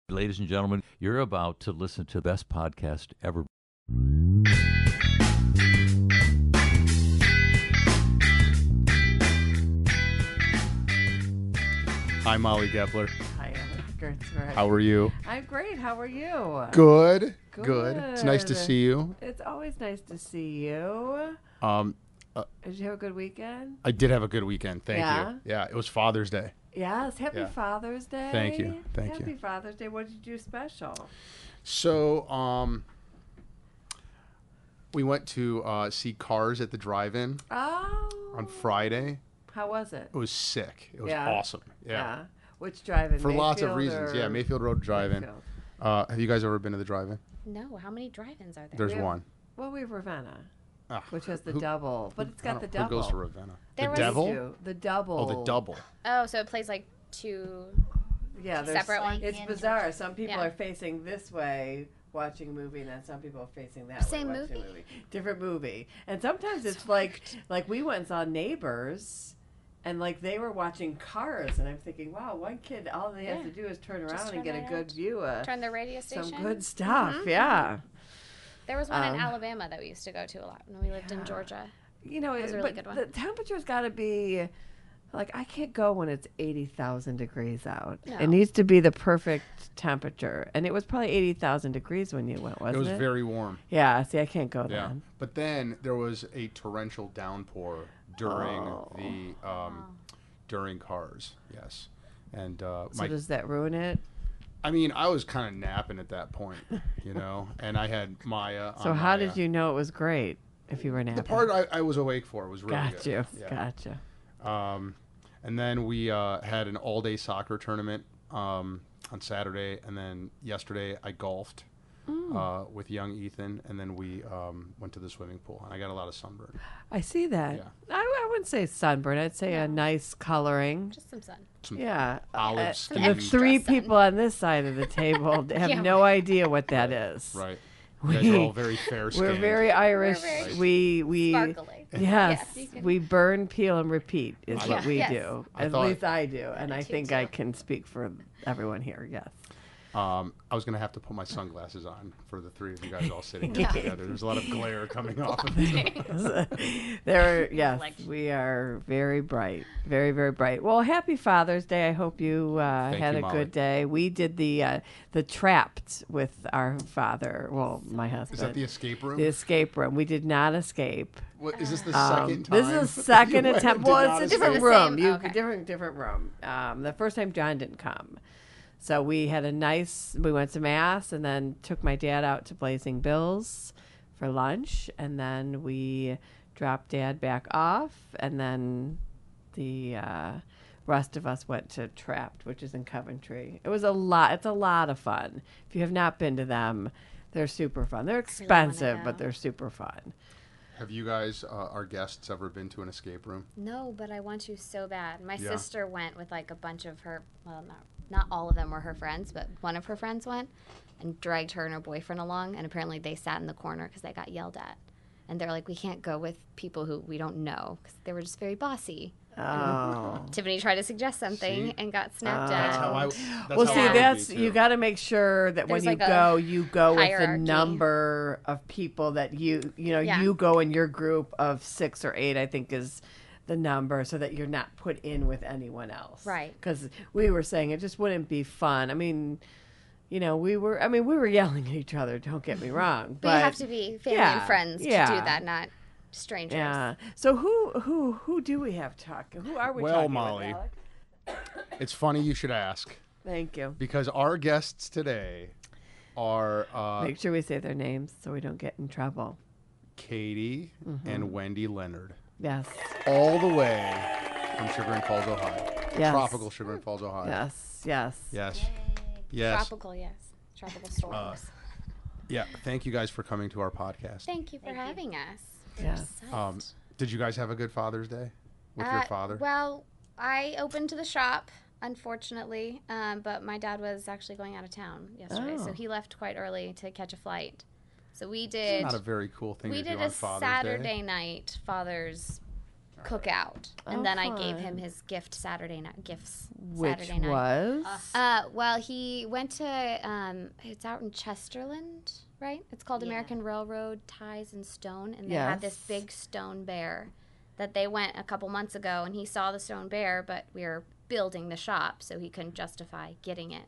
Ladies and gentlemen, you're about to listen to the best podcast ever. I'm Molly Gepler. Hi, Edgar. How are you? I'm great. How are you? Good. It's nice to see you. It's always nice to see you. Did you have a good weekend? I did have a good weekend. Thank Yeah? you. Yeah, it was Father's Day. Yes. Happy Yeah. Father's Day. Thank you. Happy Father's Day. What did you do special? So, we went to see Cars at the drive-in on Friday. How was it? It was sick. It was Yeah. awesome. Yeah. Which drive-in? For lots of Mayfield reasons. or Yeah, Mayfield Road Drive-In. Mayfield? Have you guys ever been to the drive-in? No, how many drive-ins are there? There's one. Well, we have Ravenna, Ah, which has the who- double, but it's got the double. Who goes to Ravenna? There The was- Devil? The double. Oh, the double. Oh, so it plays like two. Yeah, there's Separate ones? It's bizarre. Some people Yeah. are facing this way watching a movie, and then some people are facing that Same way watching a movie? movie. Different movie. And sometimes it's like we went and saw Neighbors, and like they were watching Cars, and I'm thinking, wow, one kid, all they have to do is turn around and turn get a right good out. view of Turn the radio some station. good stuff. Mhm. Yeah. There was one in Alabama that we used to go to a lot when we lived in Georgia. You know, That was a really good one. the temperature's got to be, like, I can't go when it's 80,000 degrees out. No. It needs to be the perfect temperature. And it was probably 80,000 degrees when you went, wasn't it? It was very warm. Yeah, see, I can't go Yeah. then. But then there was a torrential downpour during during Cars. Yes. And So does that ruin it? I mean, I was kind of napping at that point, you know, and I had Maya. So how did you know it was great if you were napping? The part I was awake for was really Got good. you. Yeah. Gotcha. And then we had an all-day soccer tournament on Saturday, and then yesterday I golfed with young Ethan, and then we went to the swimming pool, and I got a lot of sunburn. I see that. Yeah. I wouldn't say sunburn. I'd say a nice coloring. Just some sun. Yeah. Olive The skin. extra three sun. people on this side of the table have Yeah. no idea what that is. Right. You guys are all very fair-skinned. We're very Irish. We're we Sparkly. yes, you can- we burn, peel, and repeat is Yeah. what we Yes. do. I At thought- least I do, and I too, think I too. can speak for everyone here. Yes. I was going to have to put my sunglasses on for the three of you guys all sitting Yeah. together. There's a lot of glare coming off of me. Yes, we are very bright, very, very bright. Well, happy Father's Day. I hope you had you, a Molly. good day. We did the Trapped with our father. Well, my husband. Is that the escape room? The escape room? We did not escape. What, is this the second time? This is a second you went attempt. and did Well, not it's a different escape? room. Same- You okay. different room. The first time John didn't come, so we had we went to mass and then took my dad out to Blazing Bills for lunch, and then we dropped Dad back off, and then the rest of us went to Trapped, which is in Coventry. It was a lot. It's a lot of fun. If you have not been to them, they're super fun. They're expensive, but go. they're super fun. Have you guys, our guests, ever been to an escape room? No, but I want to so bad. My Yeah. sister went with like a bunch of her, well, not all of them were her friends, but one of her friends went and dragged her and her boyfriend along. And apparently they sat in the corner because they got yelled at. And they're like, we can't go with people who we don't know because they were just very bossy. Oh. Tiffany tried to suggest something See? and got snapped That's at. how I. That's Well, how see, I would that's be, you too. got to make sure that when There's you like a go, you go with the hierarchy. number of people that you know Yeah. you go in your group of 6 or 8. I think is the number, so that you're not put in with anyone else. Right. Because we were saying it just wouldn't be fun. I mean, you know, we were yelling at each other. Don't get me wrong, But you have to be family yeah, and friends to do yeah. that, not strangers. Yeah. So who do we have talking? Who are we Well, talking Molly. with, Alec? It's funny you should ask, Thank you. because our guests today are Make sure we say their names so we don't get in trouble. Kaytie and Wendy Leonard, Yes. all the way from Sugar and Falls, Ohio. Yes. Tropical Sugar and Falls, Ohio. Yes. Yes. Yes. Yes. Tropical, yes. Tropical storms. Yeah. Thank you guys for coming to our podcast. Thank you for having us. Yes. Did you guys have a good Father's Day with your father? Well, I opened the shop, unfortunately, but my dad was actually going out of town yesterday, Oh. so he left quite early to catch a flight. So we did. Not a very cool thing We to do did on a Father's Saturday Day. night Father's cookout, and Oh, then I gave fun. him his gift Saturday night gifts. Which Saturday night. was? Well, he went to it's out in Chesterland, right? It's called American Railroad Ties and Stone, and they had this Yes. big stone bear that they went a couple months ago, and he saw the stone bear, but we were building the shop, so he couldn't justify getting it.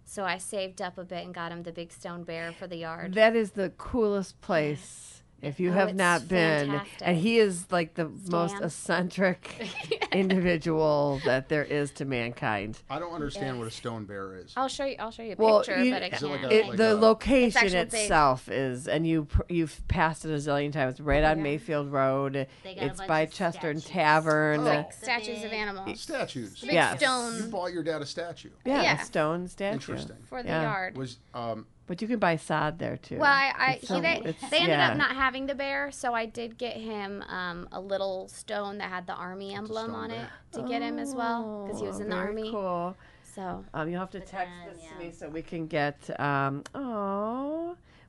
So I saved up a bit and got him the big stone bear for the yard. That is the coolest place. If you have it's not been, fantastic. and he is like the most Stan. eccentric individual that there is to mankind. I don't understand what a stone bear is. I'll show you a picture, Well, but I Is it like can't. a- It, like the a- location actual big. itself is, and you've passed it a zillion times. Right on Yeah. Mayfield Road. They got a It's bunch by of Chester statues. Tavern. Oh. Statues of animals. Statues. Big Yes. You stone bought your dad a statue. Yeah, Yeah. a stone statue. Interesting. for the Yeah. yard. Was But you can buy sod there too. Well, It's so- they it's- ended yeah. up not having the bear, so I did get him a little stone that had the army emblem stone on it bear. to get him as well, because he was in the very army. Cool. So You'll have to But text then, this to yeah. me so we can get.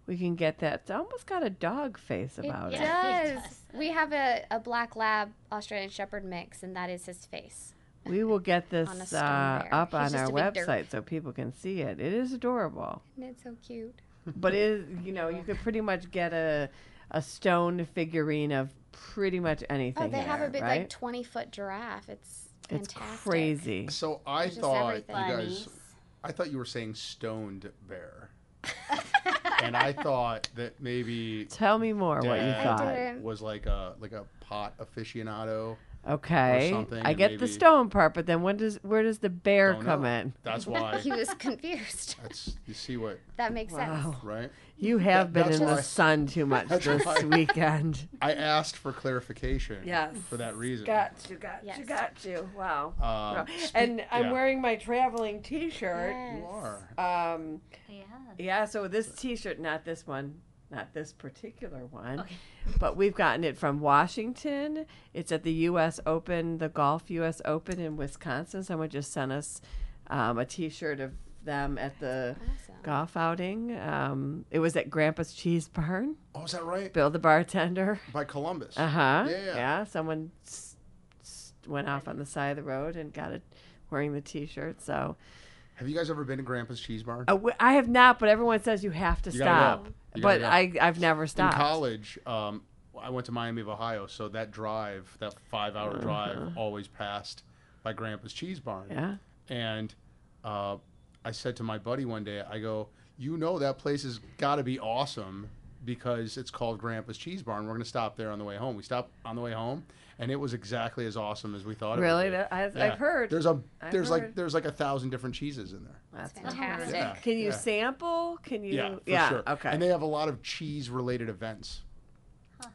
We can get that. It's almost got a dog face about it it. Yeah. does. We have a black lab Australian Shepherd mix, and that is his face. We will get this On a stone bear. up He's on just our a big website so people can see it. It is adorable. And it's so cute. But it is, you could pretty much get a stone figurine of pretty much anything. Oh, they have a there, big right? like 20-foot giraffe. It's It's fantastic. crazy. so I Just thought everything. you guys. Bunnies. I thought you were saying stoned bear, and I thought that maybe Tell me more what you Dad I thought. didn't. was like a pot aficionado. Okay, something, I and get the maybe- stone part, but then where does the bear Don't come know. in? That's why. He was confused. That's you see what That makes sense. Wow, right. you have been That's in the why- sun too much That's this why- weekend. I asked for clarification. Yes. For that reason. Got Yes. you. Wow. Speak- And I'm yeah. wearing my traveling T-shirt. Yes. You are. Yeah. Yeah, so this T-shirt, not this one, not this particular one, Okay. but we've gotten it from Washington. It's at the U.S. Open, the Golf U.S. Open in Wisconsin. Someone just sent us a T-shirt of them at the Awesome. golf outing. It was at Grandpa's Cheese Barn. Oh, is that right? Bill the bartender. By Columbus. Uh-huh. Yeah. Someone went off on the side of the road and got it wearing the T-shirt. So Have you guys ever been to Grandpa's Cheese Barn? I have not, but everyone says you have to You gotta stop. go. You But gotta I've never In stopped. college, I went to Miami of Ohio, so that drive, that 5-hour drive, always passed by Grandpa's Cheese Barn. Yeah. And I said to my buddy one day, I go, that place has got to be awesome because it's called Grandpa's Cheese Barn. We're going to stop there on the way home. We stopped on the way home, and it was exactly as awesome as we thought Really? it would be. I've heard. There's I've there's heard. like 1,000 different cheeses in there. That's fantastic. Yeah. Can you Yeah. sample? Can you? Yeah, for sure. Okay. And they have a lot of cheese-related events,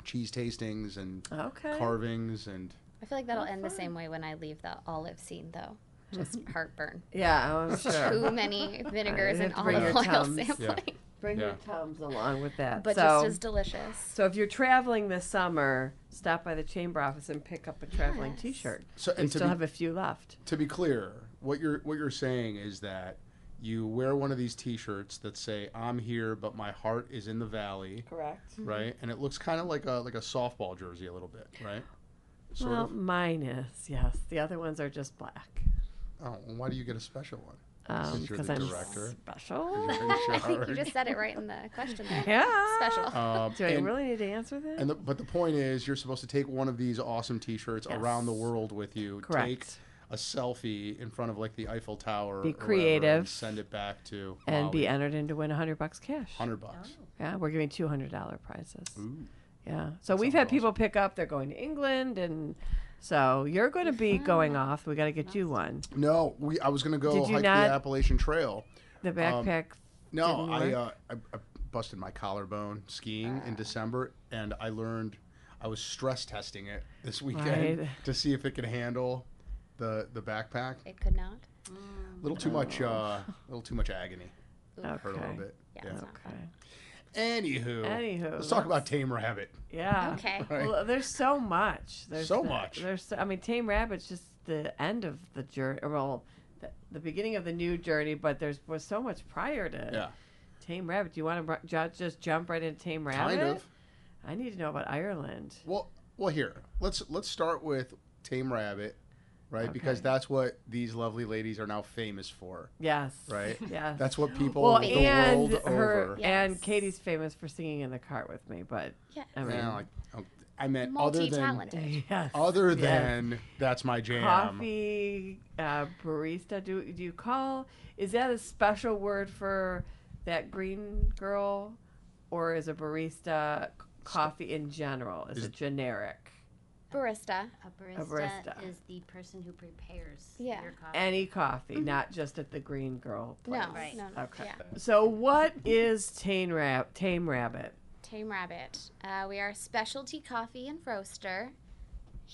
cheese tastings and Okay. carvings and. I feel like that'll end the fun. same way when I leave the olive scene, though. Just heartburn. Yeah, I'm sure. Too many vinegars You and have to bring olive your oil Tums. sampling. Bring your Yeah. Tums along with that. But so, just as delicious. so if you're traveling this summer, stop by the chamber office and pick up a traveling Yes. T-shirt. So We and to still be, have a few left. to be clear, what you're saying is that you wear one of these T-shirts that say "I'm here, but my heart is in the valley," Correct. right? And it looks kind of like a softball jersey a little bit, right? Sort Well, of. mine is, yes. The other ones are just black. Oh, well, why do you get a special one? Since you're Because the I'm director. special. You're in I think you charge. just said it right in the question there. Yeah. Special. Do I and- really need to answer that? But the point is, you're supposed to take one of these awesome T-shirts Yes. around the world with you. Correct. Take a selfie in front of like the Eiffel Tower. Be or whatever, creative. and send it back to and be Maui. entered in to win $100 cash. $100. Yeah, we're giving $200 prizes. Ooh. Yeah. So we've sounds had people pick up. They're going to England, and so you're going to be going off. We got to get you one. No, I was gonna go Did you hike not- the Appalachian Trail. The backpack. No, Didn't I busted my collarbone skiing in December, and I was stress testing it this weekend Right. to see if it could handle the backpack. It could not. A little too much agony. Hurt a little Okay. bit. Yeah, Yeah. it's not fun. Okay. Anywho, Let's talk about Tame Rabbit. Yeah. Okay. Right. Well, there's so much. So much. I mean, Tame Rabbit's just the end of the journey. Well, the beginning of the new journey, but was so much prior to Yeah. Tame Rabbit. Do you want to just jump right into Tame Rabbit? Kind of. I need to know about Ireland. Well, Well, here, let's start with Tame Rabbit, right? Okay. Because that's what these lovely ladies are now famous for, Yes. right? Yes. That's what people Well, the and world her over. and Yes. Katie's famous for singing in the cart with me, but Yeah. I mean, I meant other than Multi-talented. yes, other yes. than that's my jam. Coffee barista. Do you call? Is that a special word for that green girl, or is a barista coffee in general? Is it generic? Barista. A barista, barista. is the person who prepares Yeah. your coffee. Any coffee, not just at the green girl place. No, Right. no. Okay. Yeah. So what is Tain Wrap? Tame Rabbit. Tame Rabbit. We are a specialty coffee and roaster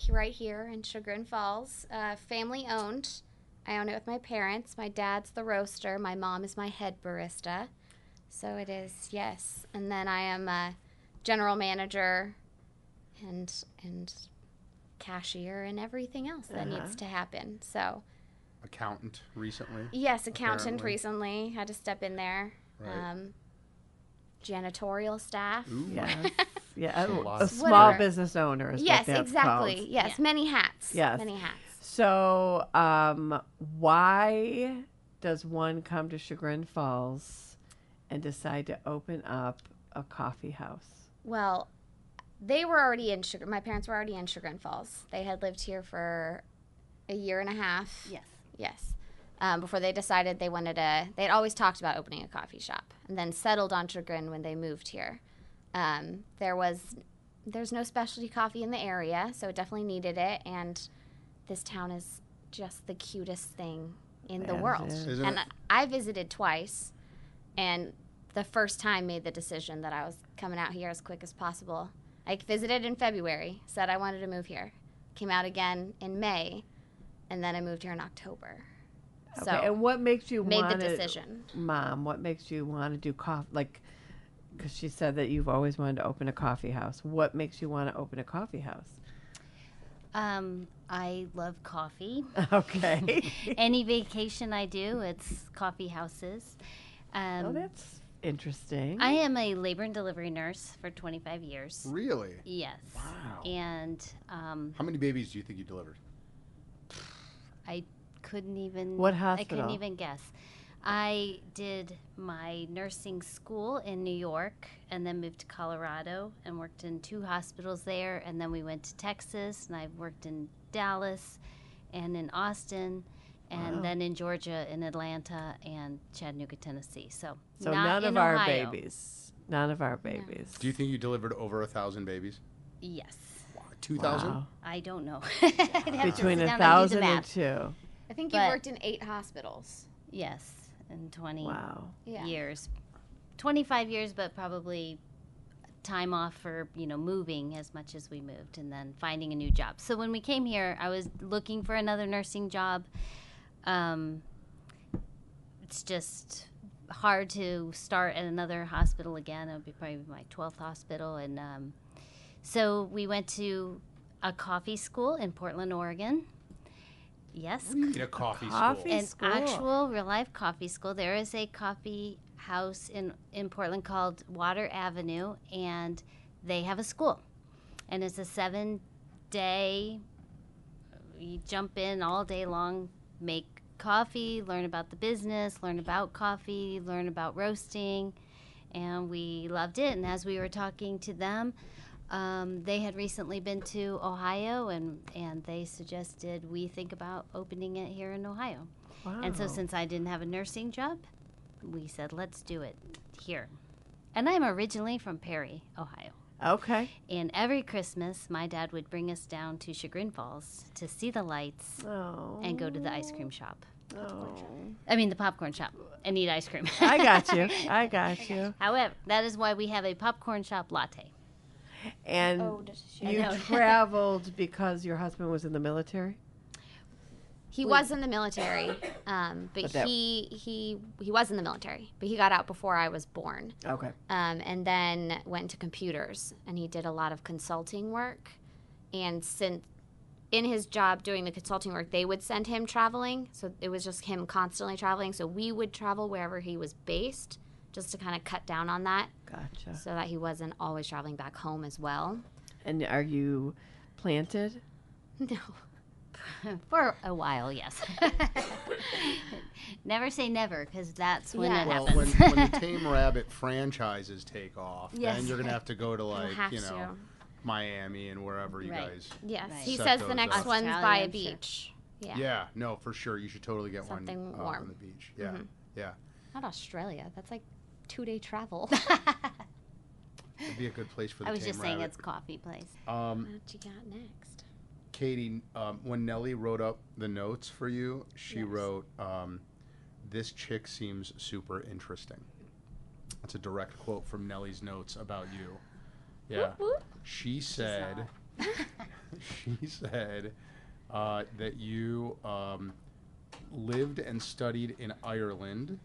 right here in Chagrin Falls. Family owned. I own it with my parents. My dad's the roaster. My mom is my head barista. So it is, yes. And then I am a general manager and cashier and everything else that needs to happen. So Accountant recently. yes, accountant Apparently. recently had to step in there. Right. Janitorial staff. Ooh. Yes. Yeah. A lot. A small Whatever. business owner is Yes, what that's exactly. called. Yes, Yeah. many hats. Yes. Many hats. So, why does one come to Chagrin Falls and decide to open up a coffee house? Well, they were already in Chagrin. My parents were already in Chagrin Falls. They had lived here for a year and a half. Yes. Yes. Before they decided they wanted to, they'd always talked about opening a coffee shop and then settled on Chagrin when they moved here. There's no specialty coffee in the area, so it definitely needed it. And this town is just the cutest thing in the As world. is. Isn't And it? I visited twice, and the first time made the decision that I was coming out here as quick as possible. I visited in February, said I wanted to move here. Came out again in May, and then I moved here in October. Okay, So and what makes you made the want decision. Mom, what makes you want to do coffee? Like, because she said that you've always wanted to open a coffee house. What makes you want to open a coffee house? I love coffee. Okay. Any vacation I do, it's coffee houses. Oh, that's interesting. I am a labor and delivery nurse for 25 years. Really? Yes. Wow. And How many babies do you think you delivered? I couldn't even. What I hospital? couldn't even guess. I did my nursing school in New York and then moved to Colorado and worked in 2 hospitals there. And then we went to Texas and I've worked in Dallas and in Austin and Wow. then in Georgia, in Atlanta and Chattanooga, Tennessee. So So not none of in our Ohio. babies. None of our babies. Do you think you delivered over 1,000 babies? Yes. 2,000? Wow. I don't know. I'd have to Between sit down and do 1,000 the and math. 2. I think you But- worked in 8 hospitals. Yes, in 20 Wow. Yeah. years. 25 years, but probably time off for, moving as much as we moved and then finding a new job. So when we came here, I was looking for another nursing job. It's just hard to start at another hospital again. It would be probably my 12th hospital. And so we went to a coffee school in Portland, Oregon. Yes, What do you mean a coffee Coffee? school? an school. actual real life coffee school. There is a coffee house in Portland called Water Avenue, and they have a school. And it's a 7-day, you jump in all day long, make coffee, learn about the business, learn about coffee, learn about roasting, and we loved it. And as we were talking to them, they had recently been to Ohio, and they suggested we think about opening it here in Ohio. Wow. And so since I didn't have a nursing job, we said, let's do it here. And I'm originally from Perry, Ohio. Okay. And every Christmas, my dad would bring us down to Chagrin Falls to see the lights Oh. and go to the ice cream shop. Oh. I mean, the popcorn shop and eat ice cream. I got you. I got you. However, that is why we have a popcorn shop latte. And does she? you I know. traveled because your husband was in the military? He was in the military, but that- he was in the military, but he got out before I was born, Okay. and then went to computers, and he did a lot of consulting work. And since in his job doing the consulting work, they would send him traveling, so it was just him constantly traveling. So we would travel wherever he was based, just to kind of cut down on that, Gotcha. so that he wasn't always traveling back home as well. And are you planted? No. For a while, yes. Never say never, because that's when it Well, happens. when the Tain Rabbit franchises take off, Yes. then you're going to have to go to, like, have you know, to. Miami and wherever you Right. guys. Yes, Right. he Set says the those next up. one's by Australia, a I'm sure. beach. Yeah. Yeah, no, for sure. You should totally get Something one warm. on the beach. Yeah, Mhm. yeah. Not Australia. That's like 2-day travel. It'd be a good place for the I was Tain just saying Rabbit. it's coffee place. What you got next? Kaytie, when Nellie wrote up the notes for you, she Yes. wrote, "This chick seems super interesting." That's a direct quote from Nellie's notes about you. Yeah, Whoop, whoop. she said, she said that you lived and studied in Ireland.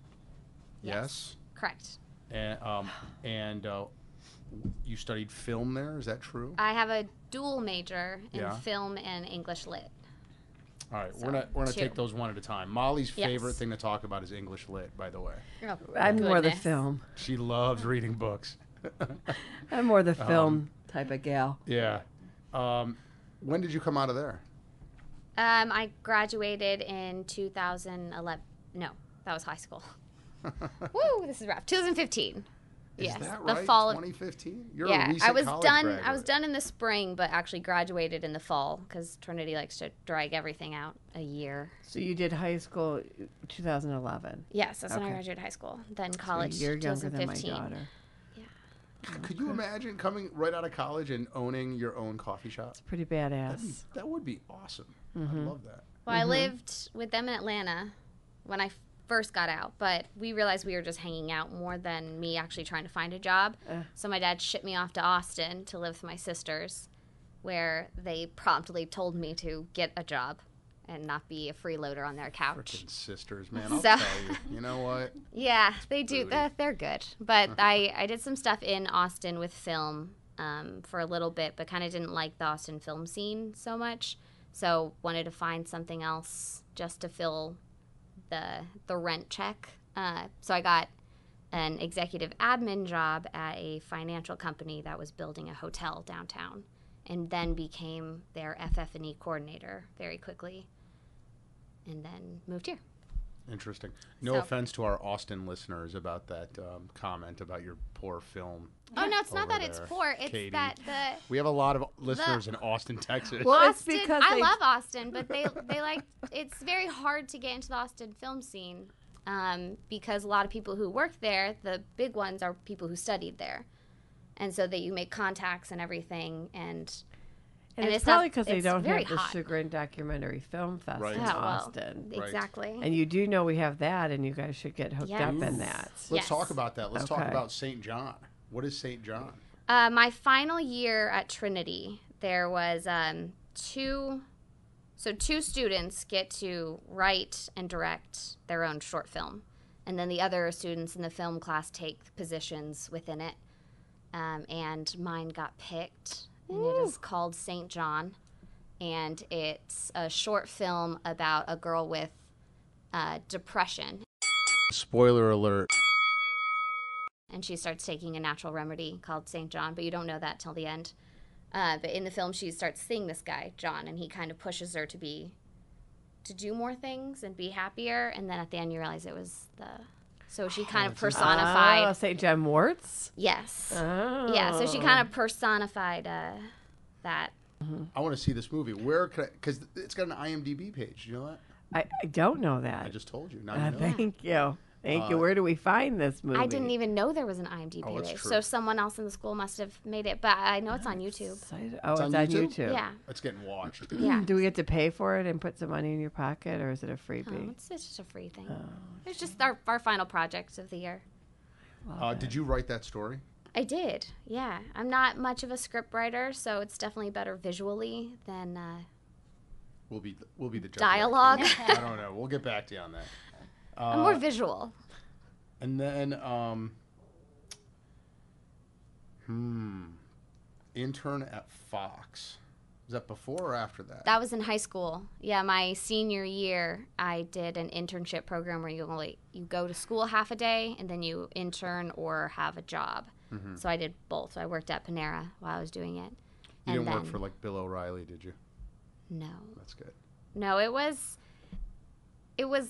Yes. Correct. And you studied film there. Is that true? I have a dual major in Yeah. film and English lit. All right, So, we're gonna two. take those one at a time. Molly's Yes. favorite thing to talk about is English lit. By the way, I'm more the Goodness. film. she loves reading books. I'm more the film type of gal. Yeah. When did you come out of there? I graduated in 2011. No, that was high school. Woo, this is rough. 2015. Is Yes, that the right? fall. 2015. You're Yeah, a recent I was college done. graduate. I was done in the spring, but actually graduated in the fall because Trinity likes to drag everything out a year. So you did high school 2011. Yes, that's when I Okay. graduated high school. Then college. So you're younger than my 2015. daughter. Could you imagine coming right out of college and owning your own coffee shop? Pretty badass. That would be awesome. Mm-hmm. I'd love that. Well, I lived with them in Atlanta when I first got out, but we realized we were just hanging out more than me actually trying to find a job. So my dad shipped me off to Austin to live with my sisters, where they promptly told me to get a job and not be a freeloader on their couch. Freaking sisters, man. I'll So- tell you. You know what? Yeah, they do. Really? They're good. But I did some stuff in Austin with film for a little bit, but kind of didn't like the Austin film scene so much. So wanted to find something else just to fill the rent check. So I got an executive admin job at a financial company that was building a hotel downtown, and then became their FF&E coordinator very quickly, and then moved here. Interesting. No So- offense to our Austin listeners about that comment about your poor film. Oh no, it's not Over that it's there, poor. It's Kaytie. that the We have a lot of listeners in Austin, Texas. Well, it's Austin. because I they- love Austin, but they like it's very hard to get into the Austin film scene because a lot of people who work there, the big ones, are people who studied there, and so that you make contacts and everything, and And it's not- probably because they it's don't very have the hot. Chagrin Documentary Film Fest Right. in Yeah, well, Austin. Right. exactly. And you do know we have that, and you guys should get hooked Yes. up in Ooh. that. Let's Yes. talk about that. Let's talk Okay. about St. John. What is St. John? My final year at Trinity, there was two students get to write and direct their own short film, and then the other students in the film class take positions within it. And mine got picked, and it is called St. John, and it's a short film about a girl with depression, Spoiler alert. and she starts taking a natural remedy called St. John, but you don't know that till the end. But in the film, she starts seeing this guy, John, and he kind of pushes her to do more things and be happier. And then at the end, you realize it was so she kind of personified. Oh, St. John Warts? Yes. Oh. Yeah, so she kind of personified that. I want to see this movie. Where could I? Because it's got an IMDb page. You know that? I don't know that. I just told you. Now you know. Thank you. Thank you. Where do we find this movie? I didn't even know there was an IMDb Oh, that's page, true. so someone else in the school must have made it. But I know it's on YouTube. Oh, it's on YouTube? Yeah. It's getting watched. Yeah. Do we get to pay for it and put some money in your pocket, or is it a Oh, freebie? it's just a free thing. Oh, It's just our final project of the year. Did you write that story? I did, yeah. I'm not much of a script writer, so it's definitely better visually than We'll be the judge. dialogue. I don't know. We'll get back to you on that. I'm more visual. And then, intern at Fox. Was that before or after that? That was in high school. Yeah, my senior year, I did an internship program where you go to school half a day and then you intern or have a job. So I did both. So I worked at Panera while I was doing it. You didn't work for like Bill O'Reilly, did you? No. That's good. No, it was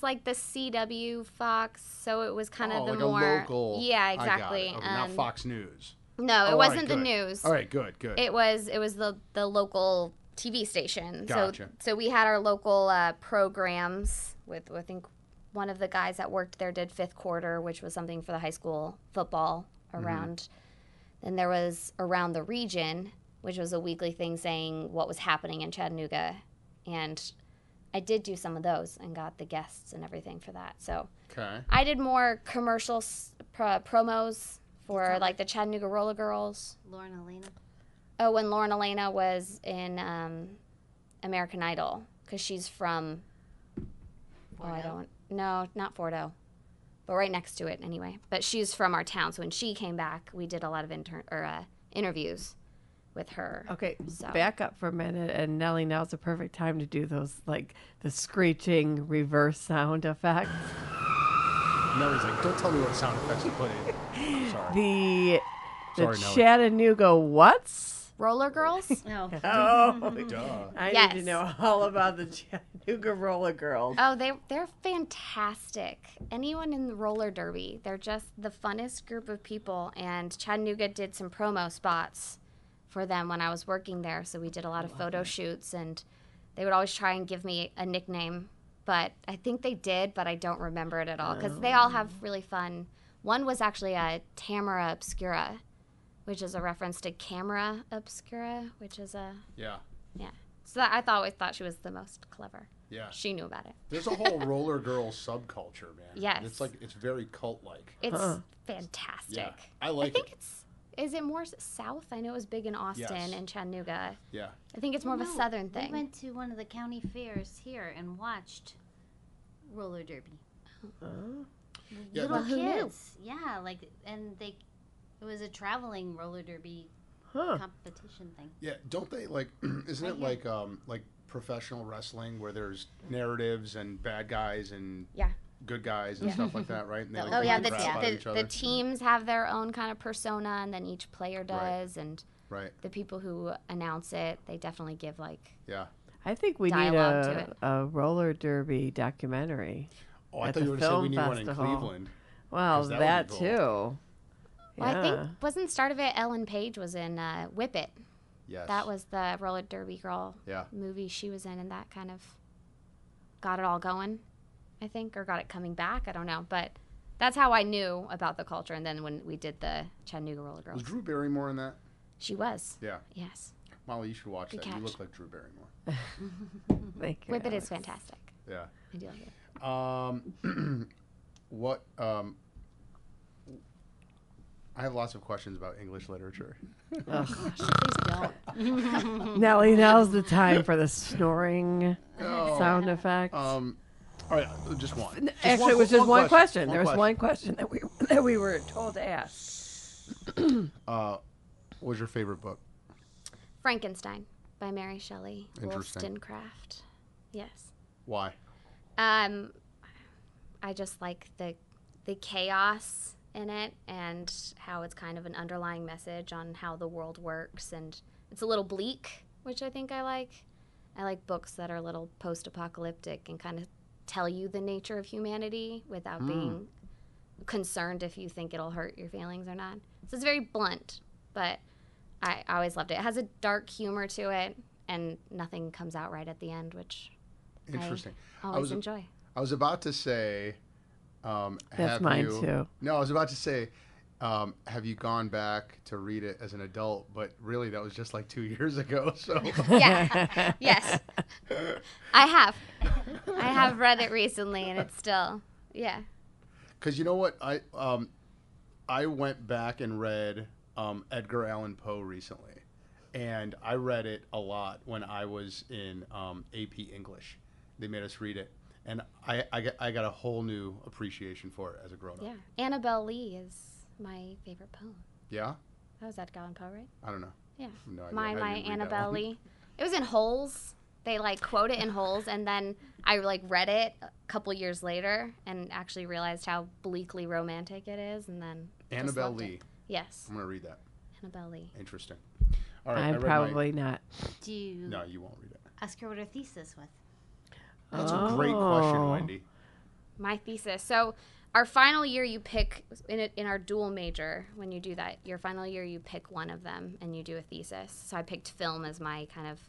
like the CW Fox, so it was kind of the like more a local. Yeah, exactly. I got it. Okay, not Fox News. No, it wasn't the news. All right, good. It was the local TV station. Gotcha. So we had our local programs with I think one of the guys that worked there did fifth quarter, which was something for the high school football around. Then there was Around the Region, which was a weekly thing saying what was happening in Chattanooga. And I did do some of those and got the guests and everything for that. So I did more commercial promos for like the Chattanooga Roller Girls. Lauren Elena. Oh, when Lauren Elena was in American Idol, because she's from. No, not Fordo, but right next to it anyway. But she's from our town, so when she came back, we did a lot of interviews with her. Okay, So. back up for a minute, and Nellie, now's the perfect time to do those, like, the screeching reverse sound effects. Nellie's like, don't tell me what sound effects you put in. Sorry. The Sorry, Nellie. Chattanooga what's? Roller Girls? No. Oh, Duh. I Yes. need to know all about the Chattanooga Roller Girls. Oh, they're fantastic. Anyone in the roller derby, they're just the funnest group of people. And Chattanooga did some promo spots for them when I was working there. So we did a lot of photo shoots, and they would always try and give me a nickname. But I think they did, but I don't remember it at all because they all have really fun. One was actually a Tamara Obscura, which is a reference to Camera Obscura, which is a... Yeah. Yeah. So I always thought she was the most clever. Yeah. She knew about it. There's a whole roller girl subculture, man. Yes. It's very cult-like. It's fantastic. Yeah. I like think is it more south? I know it was big in Austin and Chattanooga. Yeah. I think it's more of a southern thing. We went to one of the county fairs here and watched roller derby. Yeah, Little who knew? kids. Yeah, it was a traveling roller derby competition thing. Yeah, don't they like? Isn't it like professional wrestling where there's narratives and bad guys and good guys and stuff like that, right? And they, like, Oh yeah, beat the crap out of each the other. teams have their own kind of persona, and then each player does, and Right. the people who announce it, they definitely give like. Yeah. I think we need Dialogue to it. a roller derby documentary. Oh, I At thought you the were going to say we film need one in festival. Cleveland. Well, 'Cause that that, would be too. Well, Yeah. I think wasn't the start of it. Ellen Page was in Whip It. Yes. That was the roller derby girl movie she was in, and that kind of got it all going, I think, or got it coming back. I don't know, but that's how I knew about the culture. And then when we did the Chattanooga Roller Girls, Was Drew Barrymore in that? she was. Yeah. Yes. Molly, you should watch Good that. You catch. look like Drew Barrymore. Thank you, Whip It Alex. is fantastic. Yeah. I do like it. What? I have lots of questions about English literature. Please don't. Nellie, now's the time for the snoring Oh. sound effects. All right, just one. Just Actually, it was just one question. There was question. one question that we were told to ask. What was your favorite book? Frankenstein by Mary Shelley. Interesting. Wollstonecraft. Yes. Why? I just like the chaos in it and how it's kind of an underlying message on how the world works, and it's a little bleak, which I think I like. I like books that are a little post-apocalyptic and kind of tell you the nature of humanity without being concerned if you think it'll hurt your feelings or not. So it's very blunt, but I always loved it. It has a dark humor to it, and nothing comes out right at the end, which Interesting. I always enjoy. I was about to say, That's mine too. No, I was about to say, have you gone back to read it as an adult? But really, that was just like 2 years ago. So Yeah. Yes. I have. I have read it recently, and it's still, yeah. because you know what, I went back and read Edgar Allan Poe recently, and I read it a lot when I was in AP English. They made us read it, and I got a whole new appreciation for it as a grown-up. Yeah. Annabelle Lee is my favorite poem. Yeah? That was Edgar Allan Poe, right? I don't know. Yeah. No idea. My I didn't read that Annabelle one. Lee. It was in Holes. They like quote it in Holes, and then I like read it a couple years later and actually realized how bleakly romantic it is, and then just Annabelle loved it. Lee. Yes. I'm going to read that. Annabelle Lee. Interesting. All right, I I'm read probably not. Do you No, you won't read it. ask her what her thesis was? That's a great question, Oh. Wendy. My thesis. So our final year, you pick in our dual major. When you do that, your final year, you pick one of them and you do a thesis. So I picked film as my kind of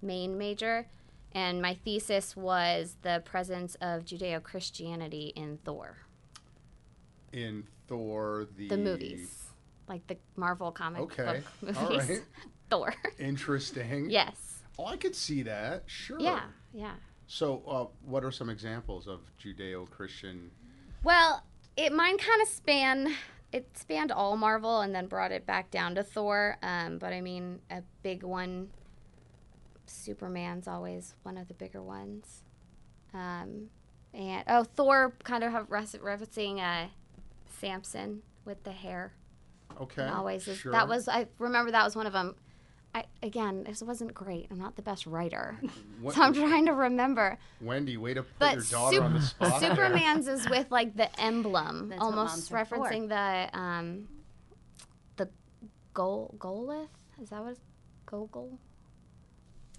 main major, and my thesis was the presence of Judeo-Christianity in Thor, In Thor, the movies, like the Marvel comic Okay. book All movies. right. Thor. Interesting. Yes. Oh, I could see that. Sure. Yeah. Yeah. So, what are some examples of Judeo-Christian? Well, mine kind of spanned all Marvel and then brought it back down to Thor. But I mean, a big one, Superman's always one of the bigger ones. And Thor kind of have referencing Samson with the hair. Okay. Always is, sure. I remember that was one of them. Again, this wasn't great. I'm not the best writer, What- so I'm trying to remember. Wendy, way to put But your daughter on the spot. there. Superman's is with like the emblem, That's what almost moms are for. referencing the Golith. Is that what it's Gogol?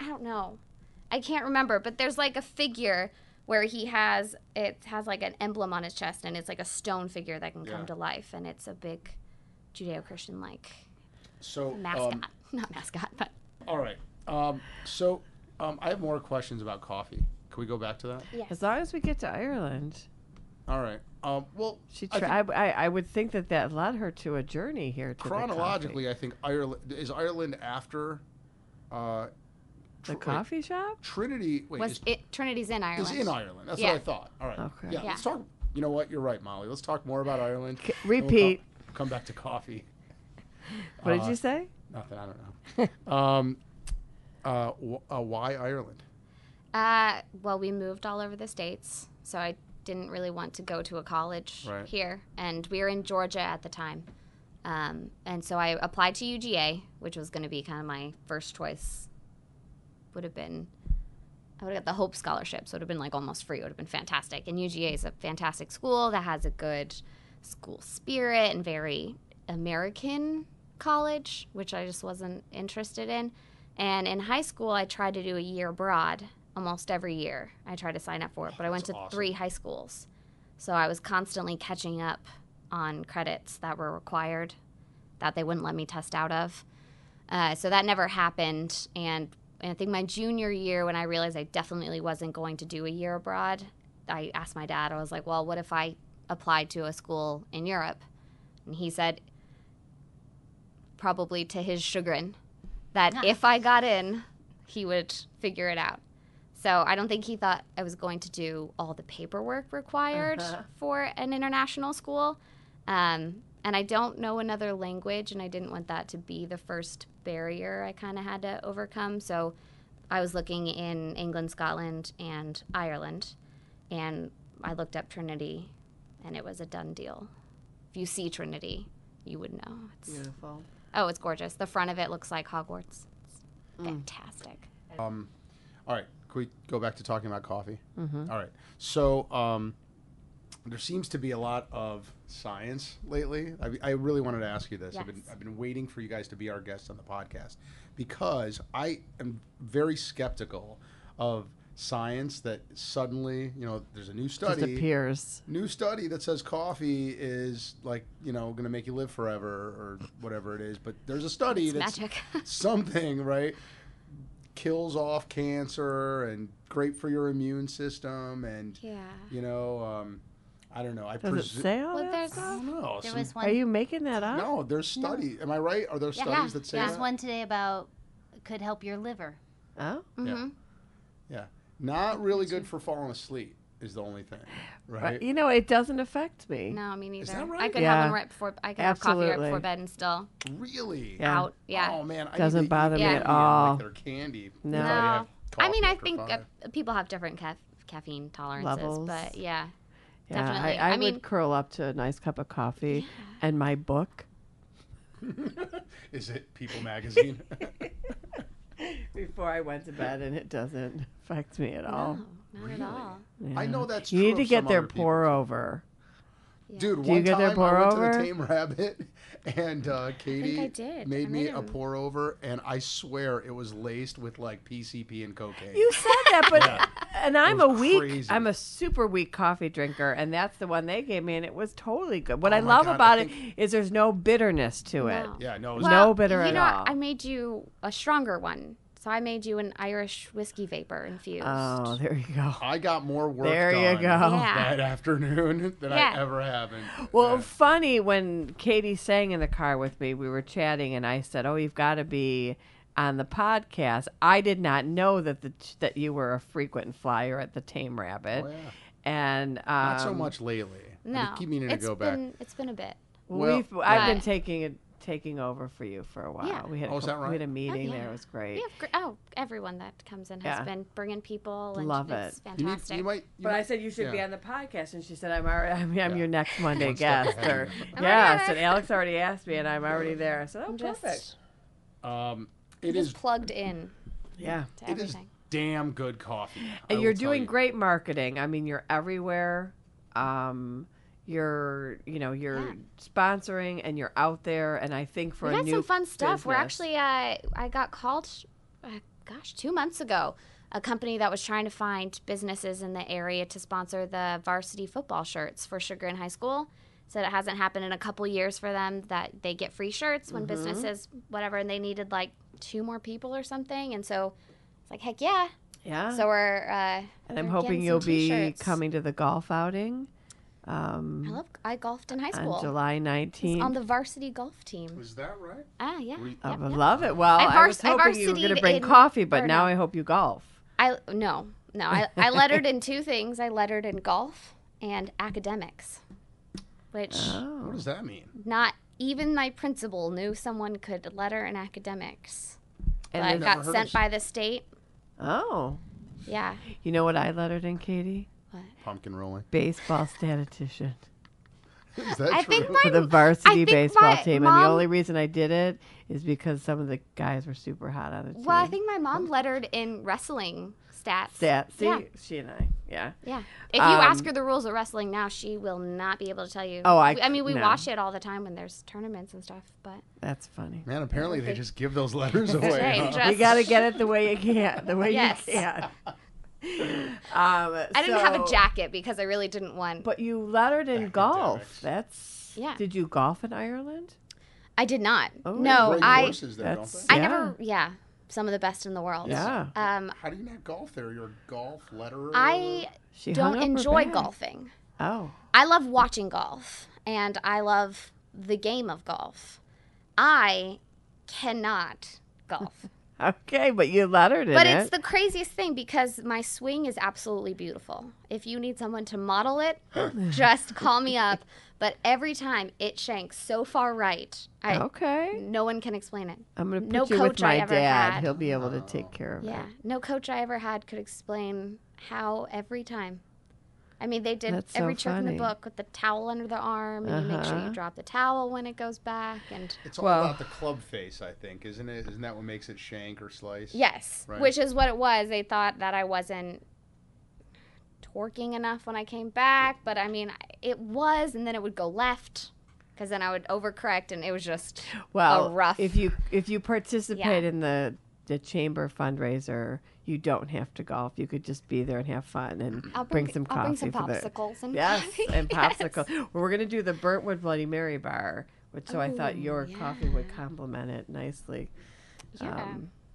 I don't know. I can't remember. But there's like a figure where it has like an emblem on his chest, and it's like a stone figure that can Yeah. come to life, and it's a big Judeo-Christian like So, mascot. Not mascot, but all right. I have more questions about coffee. Can we go back to that? yes. As long as we get to Ireland. All right. Well, I would think that led her to a journey here. To chronologically, I think Ireland after the coffee shop. Trinity. Wait, Trinity's in Ireland? is in Ireland. That's Yeah. what I thought. All right. Okay. Yeah, Yeah. Let's talk. You know what? You're right, Molly. Let's talk more about Ireland. and Repeat. We'll come back to coffee. What did you say? Nothing. I don't know. Why Ireland? Well, we moved all over the states, so I didn't really want to go to a college Right. here, and we were in Georgia at the time, and so I applied to UGA, which was going to be kind of my first choice. I would have got the Hope Scholarship, so it would have been like almost free. It would have been fantastic. And UGA is a fantastic school that has a good school spirit and very American college, which I just wasn't interested in. And in high school, I tried to do a year abroad almost every year. I tried to sign up for it, but I went That's to awesome. 3 high schools. So I was constantly catching up on credits that were required that they wouldn't let me test out of. So that never happened. And I think my junior year, when I realized I definitely wasn't going to do a year abroad, I asked my dad, I was like, well, what if I applied to a school in Europe? And he said, probably to his chagrin, that if I got in, he would figure it out. So I don't think he thought I was going to do all the paperwork required for an international school. And I don't know another language, and I didn't want that to be the first barrier I kind of had to overcome. So I was looking in England, Scotland, and Ireland, and I looked up Trinity, and it was a done deal. If you see Trinity, you would know. It's Beautiful. Oh, it's gorgeous. The front of it looks like Hogwarts. It's fantastic. All right. Can we go back to talking about coffee? Mm-hmm. All right. So there seems to be a lot of science lately. I really wanted to ask you this. Yes. I've been waiting for you guys to be our guests on the podcast because I am very skeptical of science that suddenly, there's a new Just study. appears. New study that says coffee is going to make you live forever or whatever it is. But there's a study It's that's magic. something, right? Kills off cancer and great for your immune system. And, Yeah. I don't know. Does it say all Well, that there's- I stuff? don't know. There Some- was one. Are you making that up? no, there's study. Am I right? Are there studies that say There's that? one today about could help your liver. Oh. Mm-hmm. Yeah. Not really good for falling asleep is the only thing, right? It doesn't affect me. No, me neither. that right? I could Yeah. have one right before. I could have coffee right Absolutely. before bed and still Really? Yeah. out. Yeah. Oh man, I Doesn't need to bother eat me candy at and, all. Like their candy. No. if I have I mean, coffee I after think 5. people have different caffeine tolerances, Levels. but yeah, Yeah, definitely. I I mean- would curl up to a nice cup of coffee and my book Is it People Magazine? before I went to bed, and it doesn't affect me at all. no, not at all. Yeah. I know that's You true need to of get some their other people, pour too. over. Dude, Do you one get their time I went to pour-over? the Tain Rabbit, and I Kaytie did. made I me made a him. pour over, and I swear it was laced with like PCP and cocaine. You said that, but and I'm It was crazy. I'm a super weak coffee drinker, and that's the one they gave me, and it was totally good. What Oh I my love God, about I it think- is there's no bitterness to it. No. Yeah, no, it was No bitter you at know, all. I made you a stronger one. So I made you an Irish whiskey vapor infused. Oh, there you go. I got more work There you done go. Yeah. that afternoon than Yeah. I ever have. Well, funny, when Kaytie sang in the car with me, we were chatting, and I said, "Oh, you've got to be on the podcast." I did not know that you were a frequent flyer at the Tame Rabbit, Oh, yeah. and Not so much lately. No. I keep meaning to go back. It's been a bit. Well, I've been But- taking over for you for a while. Yeah. We had Oh, is that we had a right? meeting yeah. there. It was great. We have everyone that comes in has Yeah. been bringing people. And Love it's it. fantastic. You might. But I said you should be yeah. on the podcast, and she said I'm your next Monday One step guest. ahead Or of you. yeah, I said Alex already asked me, and I'm already there. I said, "Oh, I'm perfect." It just is. plugged in Yeah, to It is everything. damn good coffee. I and will you're tell doing you. great marketing. I mean, you're everywhere. You're sponsoring, and you're out there. And I think for We a got new some fun stuff. We're business- actually, I got called, 2 months ago, a company that was trying to find businesses in the area to sponsor the varsity football shirts for Sugar in High School. Said it hasn't happened in a couple years for them that they get free shirts when businesses, whatever, and they needed like 2 more people or something. And so it's like, heck yeah. yeah. So we're, and I'm we're hoping getting you'll some be t-shirts. coming to the golf outing I golfed in high school. on July I was 19th. on the varsity golf team. Was that right? Ah, yeah. We- I Yep, would yep. love it. Well, I I was hoping you were going to varsitied bring in- coffee, but or now no. I hope you golf. No. I lettered in 2 things. I lettered in golf and academics, which Oh. What does that mean? not even my principal knew someone could letter in academics. And But I then- Never got heard sent of- by the state. Oh. Yeah. You know what I lettered in, Katie? Pumpkin rolling. Baseball statistician Is that I true? think my for the varsity think baseball my team. And mom- the only reason I did it is because some of the guys were super hot on the team. Well, I think my mom lettered in wrestling stats. See, Yeah. she and I, yeah. Yeah. If you ask her the rules of wrestling now, she will not be able to tell you. Oh, I mean, we no. watch it all the time when there's tournaments and stuff, but That's funny. Man, apparently they just give those letters away. right, huh? just- You got to get it the way you can, the way Yes. you can. I didn't have a so- jacket because I really didn't want. But you lettered in golf. Academics. That's Yeah. Did you golf in Ireland? I did not. Oh, no, Great I horses there, don't that's- they? I Yeah. never. Yeah, some of the best in the world. Yeah. How do you not golf there? You're a golf letterer? I She hung don't up her enjoy bag. golfing. Oh. I love watching golf, and I love the game of golf. I cannot golf. Okay, but you lettered in But it. it's the craziest thing because my swing is absolutely beautiful. If you need someone to model it, just call me up. But every time it shanks so far right, Okay. no one can explain it. I'm going to put no you with coach I my ever dad. had. He'll be able to take care of Yeah, it. no coach I ever had could explain how every time. I mean, they did That's so every trick in funny. the book with the towel under the arm, and you make sure you drop the towel when it goes back, and It's all Well- about the club face, I think, isn't it? Isn't that what makes it shank or slice? yes, Right. which is what it was. They thought that I wasn't torquing enough when I came back, but I mean, it was, and then it would go left because then I would overcorrect, and it was just Well, a rough. if you participate Yeah. in the chamber fundraiser, you don't have to golf. You could just be there and have fun and I'll bring some coffee I'll bring some for the popsicles and yes coffee. and Yes. popsicle. Well, we're gonna do the Burntwood Bloody Mary bar, which so I thought Ooh, your coffee would yeah. complement it nicely. Yeah,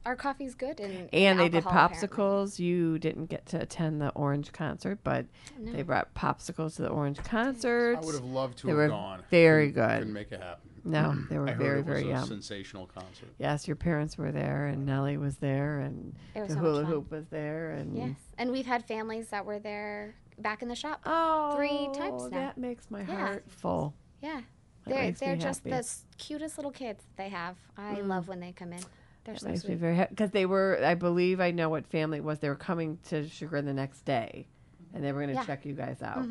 our coffee's good, And and they did alcohol, apparently. popsicles. You didn't get to attend the Orange concert, but they brought popsicles to the Orange concert. I would have loved to They have were gone. very Couldn't good. make it happen. No, they were I heard very, it was very a yum. sensational concert. Yes, your parents were there, and Nellie was there, and It was the so much hula fun. hoop was there, and Yes, and we've had families that were there back in the shop. oh, 3 times now. That makes my Yeah. heart full. Yeah, That makes me they're just happy. the cutest little kids that they have. I love when they come in. They're That so makes me sweet. very happy because they were. I believe I know what family it was. They were coming to Sugar the next day, and they were going to Yeah. check you guys out.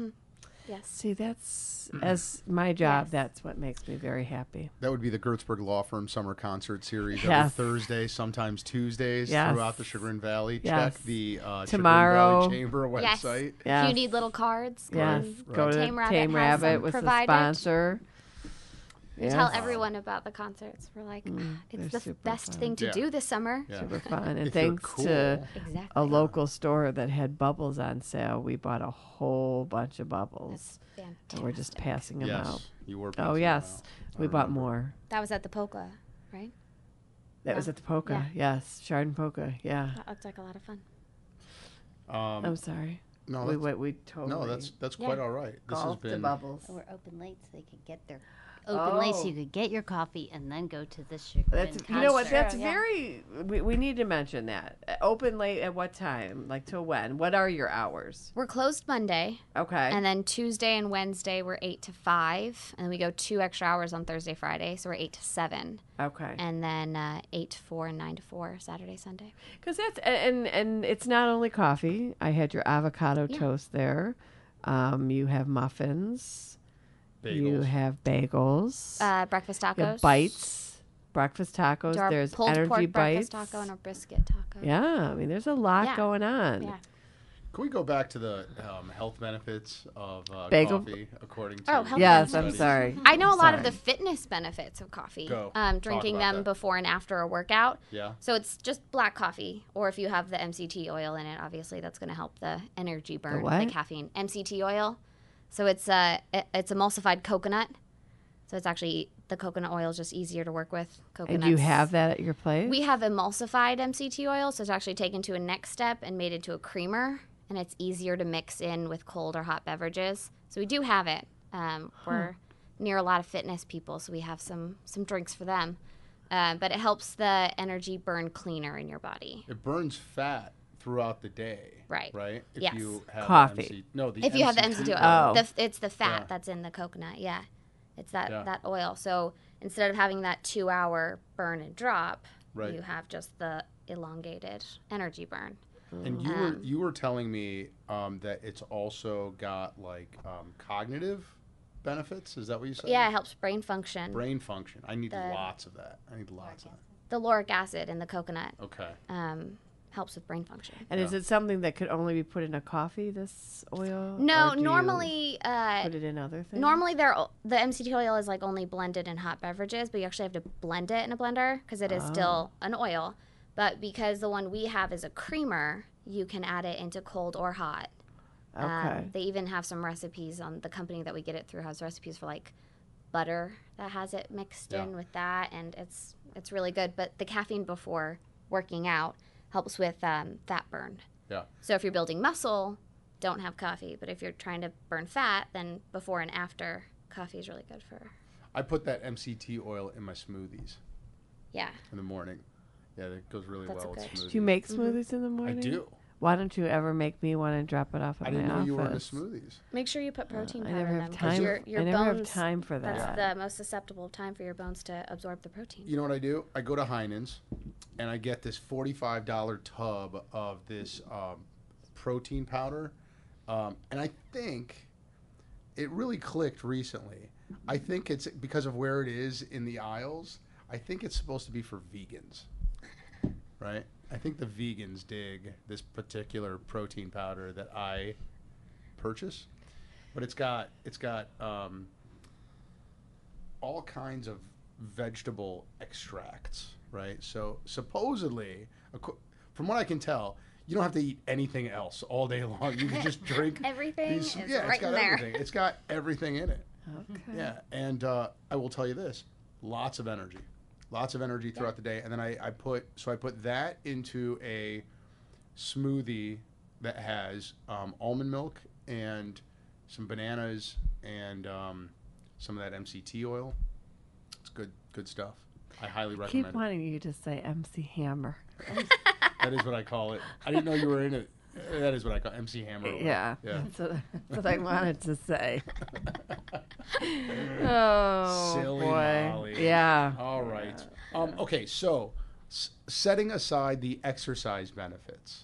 Yes. See, that's as my job. Yes. That's what makes me very happy. That would be the Gertzberg Law Firm Summer Concert Series every Yes. Thursday, sometimes Tuesdays Yes. throughout the Chagrin Valley. Yes. Check the Tomorrow. Chagrin Valley Chamber Yes. website. Yes. If you need little cards, Yes. Go to Tain Wrap Tain has Rabbit some was the provided. sponsor. Yes. Tell everyone about the concerts. We're like, they're it's the super best fun. thing to Yeah. do this summer. Yeah. Super fun. And If you're thanks cool. to Exactly. a local store that had bubbles on sale, we bought a whole bunch of bubbles. Fantastic. And we're just passing them Yes, out. you were. Oh, passing yes. them out. I We bought remember. more. That was at the Polka, right? That was at the Polka. Yes. Chardon Polka. Yeah. That looked like a lot of fun. I'm sorry. No, We totally. no, that's quite all right. This has golfed the been. bubbles. Or open late so they could get their open late so you could get your coffee and then go to the Chagrin That's, you know what? concert. That's yeah. very. We need to mention that. Open late at what time? Like till when? What are your hours? We're closed Monday, Okay. and then Tuesday and Wednesday we're 8 to 5, and then we go 2 extra hours on Thursday, Friday, so we're 8 to 7, Okay. and then 8 to 4 and 9 to 4 Saturday, Sunday. Because that's and it's not only coffee. I had your avocado toast there. You have muffins. You Bagels. have bagels. Breakfast you have tacos. bites. Breakfast tacos. Do our There's pulled energy pork bites. breakfast taco and our brisket taco. Yeah, I mean, there's a lot Yeah. going on. Yeah. Can we go back to the health benefits of Bagel- coffee, according to? Oh, health Yes, studies? I'm sorry. I know a lot of Sorry. the fitness benefits of coffee. Go. Talk Drinking about them that. before and after a workout. Yeah. So it's just black coffee, or if you have the MCT oil in it, obviously that's going to help the energy burn, what? caffeine. MCT oil. So it's emulsified coconut. So it's actually the coconut oil is just easier to work with. And Coconuts. you have that at your place? We have emulsified MCT oil, so it's actually taken to a next step and made into a creamer, and it's easier to mix in with cold or hot beverages. So we do have it. We're near a lot of fitness people, so we have some drinks for them. But it helps the energy burn cleaner in your body. It burns fat throughout the day. Right. Right. If Yes. you have Coffee. If you have the MCT oil, Oh. it's the fat Yeah. that's in the coconut. Yeah, it's that Yeah. that oil. So instead of having that 2-hour burn and drop, Right. you have just the elongated energy burn. And you were telling me that it's also got like cognitive benefits. Is that what you said? Yeah, it helps brain function. Brain function. I need The- lots of that. I need lots of that. The lauric acid in the coconut Okay. helps with brain function. And is it something that could only be put in a coffee, this oil? No, Or do you normally, put it in other things? normally the MCT oil is like only blended in hot beverages, but you actually have to blend it in a blender because it is still an oil. But because the one we have is a creamer, you can add it into cold or hot. Okay. They even have some recipes on the company that we get it through has recipes for like butter that has it mixed Yeah. in with that, and it's really good. But the caffeine before working out helps with fat burn. Yeah. So if you're building muscle, don't have coffee. But if you're trying to burn fat, then before and after, coffee is really good for. I put that MCT oil in my smoothies Yeah. in the morning. Yeah, it goes really That's well with good. smoothies. Do you make smoothies in the morning? I do. Why don't you ever make me one and drop it off at I my didn't know office? you were into smoothies. Make sure you put protein I powder never in have them 'cause time. your I never have bones. time for that. That's the most susceptible time for your bones to absorb the protein. You know what I do? I go to Heinen's and I get this $45 tub of this protein powder. And I think it really clicked recently. I think it's because of where it is in the aisles. I think it's supposed to be for vegans, right? I think the vegans dig this particular protein powder that I purchase, but it's got all kinds of vegetable extracts, right? So supposedly, from what I can tell, you don't have to eat anything else all day long. You can just drink Everything these, is yeah, right it's got in there. everything. It's got everything in it. Okay. Yeah, and I will tell you this: lots of energy throughout the day. And then I put that into a smoothie that has almond milk and some bananas and some of that MCT oil. It's good stuff. I highly Keep recommend it. wanting you to say MC Hammer. That is what I call it. I didn't know you were in it. That is what I call MC Hammer oil. Yeah. Yeah. That's what I wanted to say. Oh, Silly boy. Molly. Yeah. All right. Okay, so setting aside the exercise benefits,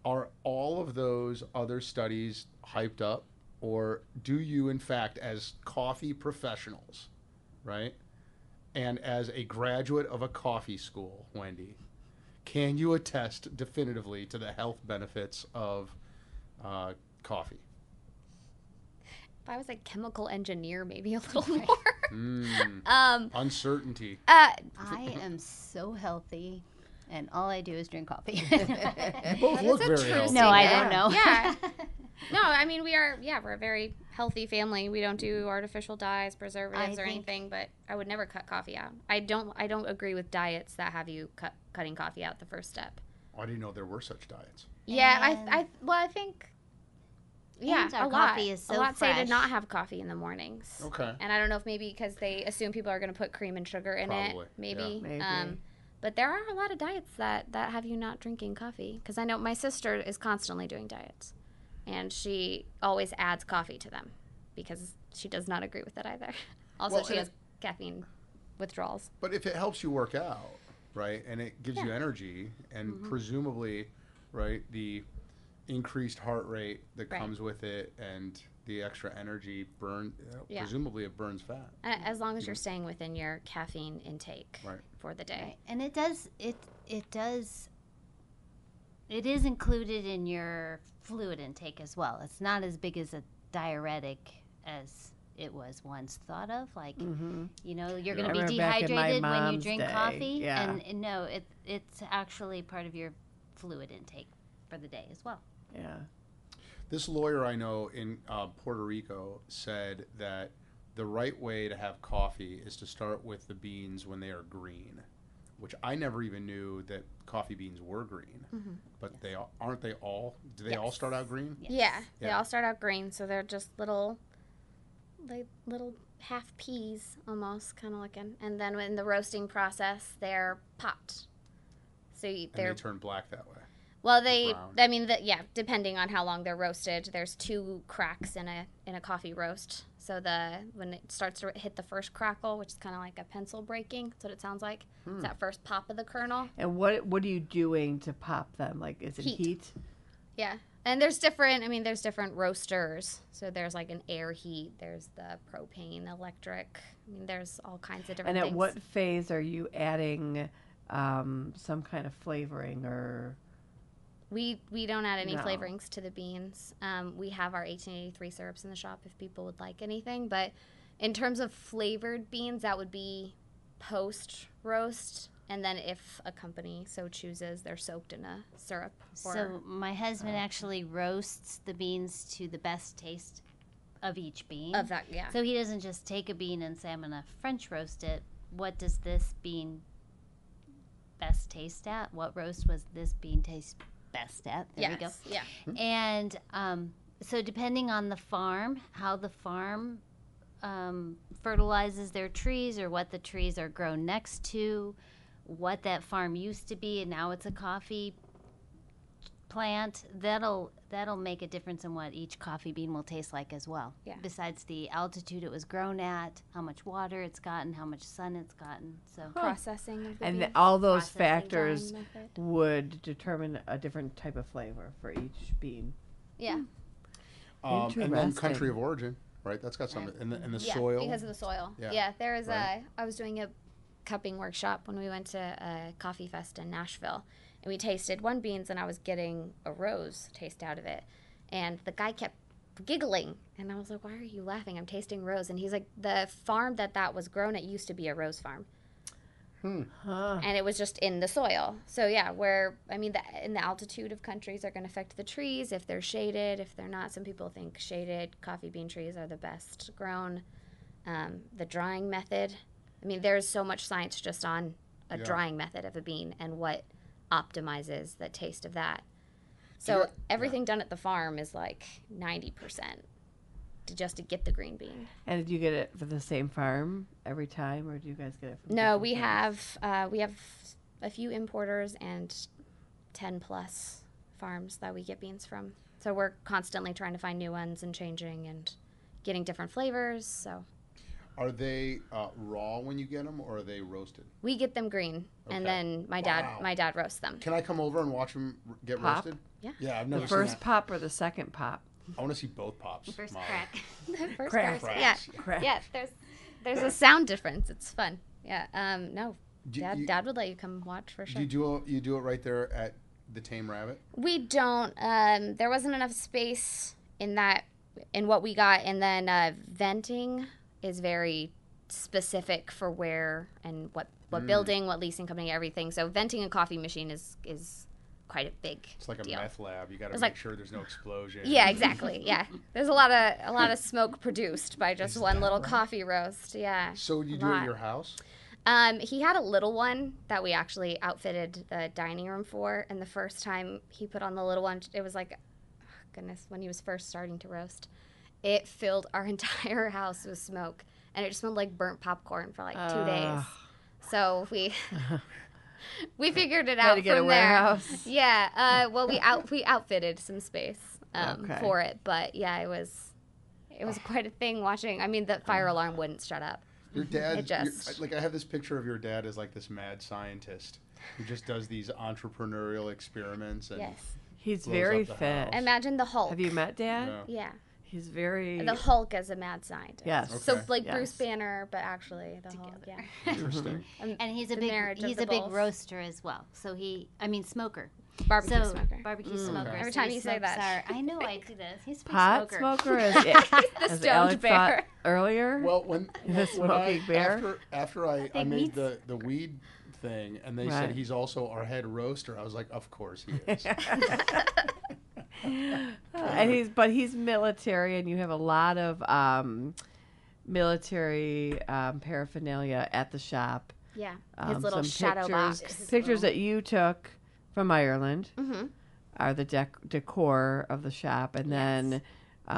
are all of those other studies hyped up, or do you, in fact, as coffee professionals, right, and as a graduate of a coffee school, Wendy, can you attest definitively to the health benefits of coffee? If I was a chemical engineer, maybe a little more. Uncertainty. I am so healthy, and all I do is drink coffee. You both look very healthy. No, I don't know. Yeah. No, I mean, we're a very healthy family. We don't do artificial dyes, preservatives, or anything, but I would never cut coffee out. I don't agree with diets that have you cutting coffee out the first step. I didn't know there were such diets. Yeah, I think And our coffee is so a lot say to fresh. not have coffee in the mornings. Okay. And I don't know if maybe because they assume people are going to put cream and sugar in Probably, it. Maybe. yeah. Maybe. But there are a lot of diets that have you not drinking coffee. Because I know my sister is constantly doing diets. And she always adds coffee to them. Because she does not agree with it either. Also, Well, she has caffeine withdrawals. But if it helps you work out, right, and it gives you energy, and presumably, right, the increased heart rate that comes with it and the extra energy presumably it burns fat. As long as you're staying within your caffeine intake for the day. Right. And it is included in your fluid intake as well. It's not as big as a diuretic as it was once thought of. Like, you know, you're going to be Remember back in my dehydrated when you mom's drink day. coffee. Yeah. And no, it's actually part of your fluid intake for the day as well. Yeah. This lawyer I know in Puerto Rico said that the right way to have coffee is to start with the beans when they are green, which I never even knew that coffee beans were green. But aren't they all? Do they all start out green? Yes. Yeah, they all start out green, so they're just little half peas almost, kind of looking. And then in the roasting process, they're popped. So And they turn black that way. well, brown. depending on how long they're roasted, there's 2 cracks in a coffee roast. So when it starts to hit the first crackle, which is kind of like a pencil breaking, that's what it sounds like. It's that first pop of the kernel. And what are you doing to pop them? Like, is it heat? Yeah. And there's different roasters. So there's like an air heat, there's the propane, electric. I mean, there's all kinds of different And things. at what phase are you adding some kind of flavoring or? We don't add any No. flavorings to the beans. We have our 1883 syrups in the shop if people would like anything. But in terms of flavored beans, that would be post-roast. And then if a company so chooses, they're soaked in a syrup. So my husband actually roasts the beans to the best taste of each bean. Of that, yeah. So he doesn't just take a bean and say, I'm going to French roast it. What does this bean best taste at? What roast was this bean taste best at? There we go. Yeah. And so depending on the farm, how the farm fertilizes their trees or what the trees are grown next to, what that farm used to be and now it's a coffee plant, that'll make a difference in what each coffee bean will taste like as well. Yeah. Besides the altitude it was grown at, how much water it's gotten, how much sun it's gotten. So Processing of the And beans. all those Processing factors drying method. would determine a different type of flavor for each bean. Yeah. And then Interesting. country of origin, right? That's got something. And the Yeah, soil. because of the soil. Yeah. Yeah, there is Right. I was doing a cupping workshop when we went to a coffee fest in Nashville. And we tasted one beans and I was getting a rose taste out of it. And the guy kept giggling. And I was like, why are you laughing? I'm tasting rose. And he's like, the farm that was grown at used to be a rose farm. Huh. And it was just in the soil. So yeah, in the altitude of countries are going to affect the trees, if they're shaded, if they're not. Some people think shaded coffee bean trees are the best grown. The drying method. I mean, there's so much science just on a drying method of a bean and what optimizes the taste of that. So everything done at the farm is like 90% just to get the green bean. And do you get it for the same farm every time, or do you guys get it from No, different we farms? have a few importers and 10 plus farms that we get beans from. So we're constantly trying to find new ones and changing and getting different flavors. So Are they raw when you get them, or are they roasted? We get them green, and then my dad roasts them. Can I come over and watch them get Pop? roasted? Yeah. Yeah, I've never The seen first that. pop or the second pop? I want to see both pops. First Molly. crack. First Crack. course. Yeah. Crack. Yeah. There's a sound difference. It's fun. Yeah. No. Do Dad, you- Dad would let you come watch for sure. Do you do it right there at the Tain Wrap? We don't. There wasn't enough space in what we got, and then venting is very specific for where and what building, what leasing company, everything. So venting a coffee machine is quite a big It's like a deal. meth lab. You got to It's make like- sure there's no explosion. Yeah, exactly. Yeah, there's a lot of smoke produced by just Is one that little right? coffee roast. Yeah. So you a do it lot. at your house? He had a little one that we actually outfitted the dining room for, and the first time he put on the little one, it was like, oh, goodness, when he was first starting to roast, it filled our entire house with smoke, and it just smelled like burnt popcorn for like 2 days. So we figured it Had out to get a from there. warehouse. Yeah. Well, we outfitted some space Okay. for it, but yeah, it was quite a thing watching. I mean, the fire alarm wouldn't shut up. Your dad, It just- I have this picture of your dad as like this mad scientist who just does these entrepreneurial experiments and Yes. He's blows very up the fit. house. Imagine the Hulk. Have you met Dad? No. Yeah. He's very. The Hulk as a mad scientist. Yes. So Okay. like Yes. Bruce Banner, but actually the Hulk. Yeah. Interesting. And he's a The big marriage of he's the a big bulls. roaster as well. So smoker. Barbecue So smoker. barbecue smoker. Okay. Every So time he you say smokes that. I know I do this. He's a big pot smoker. smoker, as, the as stoned Alec thought bear. earlier. Well, when The smoking bear? after I Big made meats. the weed thing, and they Right. said he's also our head roaster, I was like, of course he is. And he's military, and you have a lot of military paraphernalia at the shop. Yeah. His little Some shadow pictures, box. Pictures that you took from Ireland Mm-hmm. are the decor of the shop, and then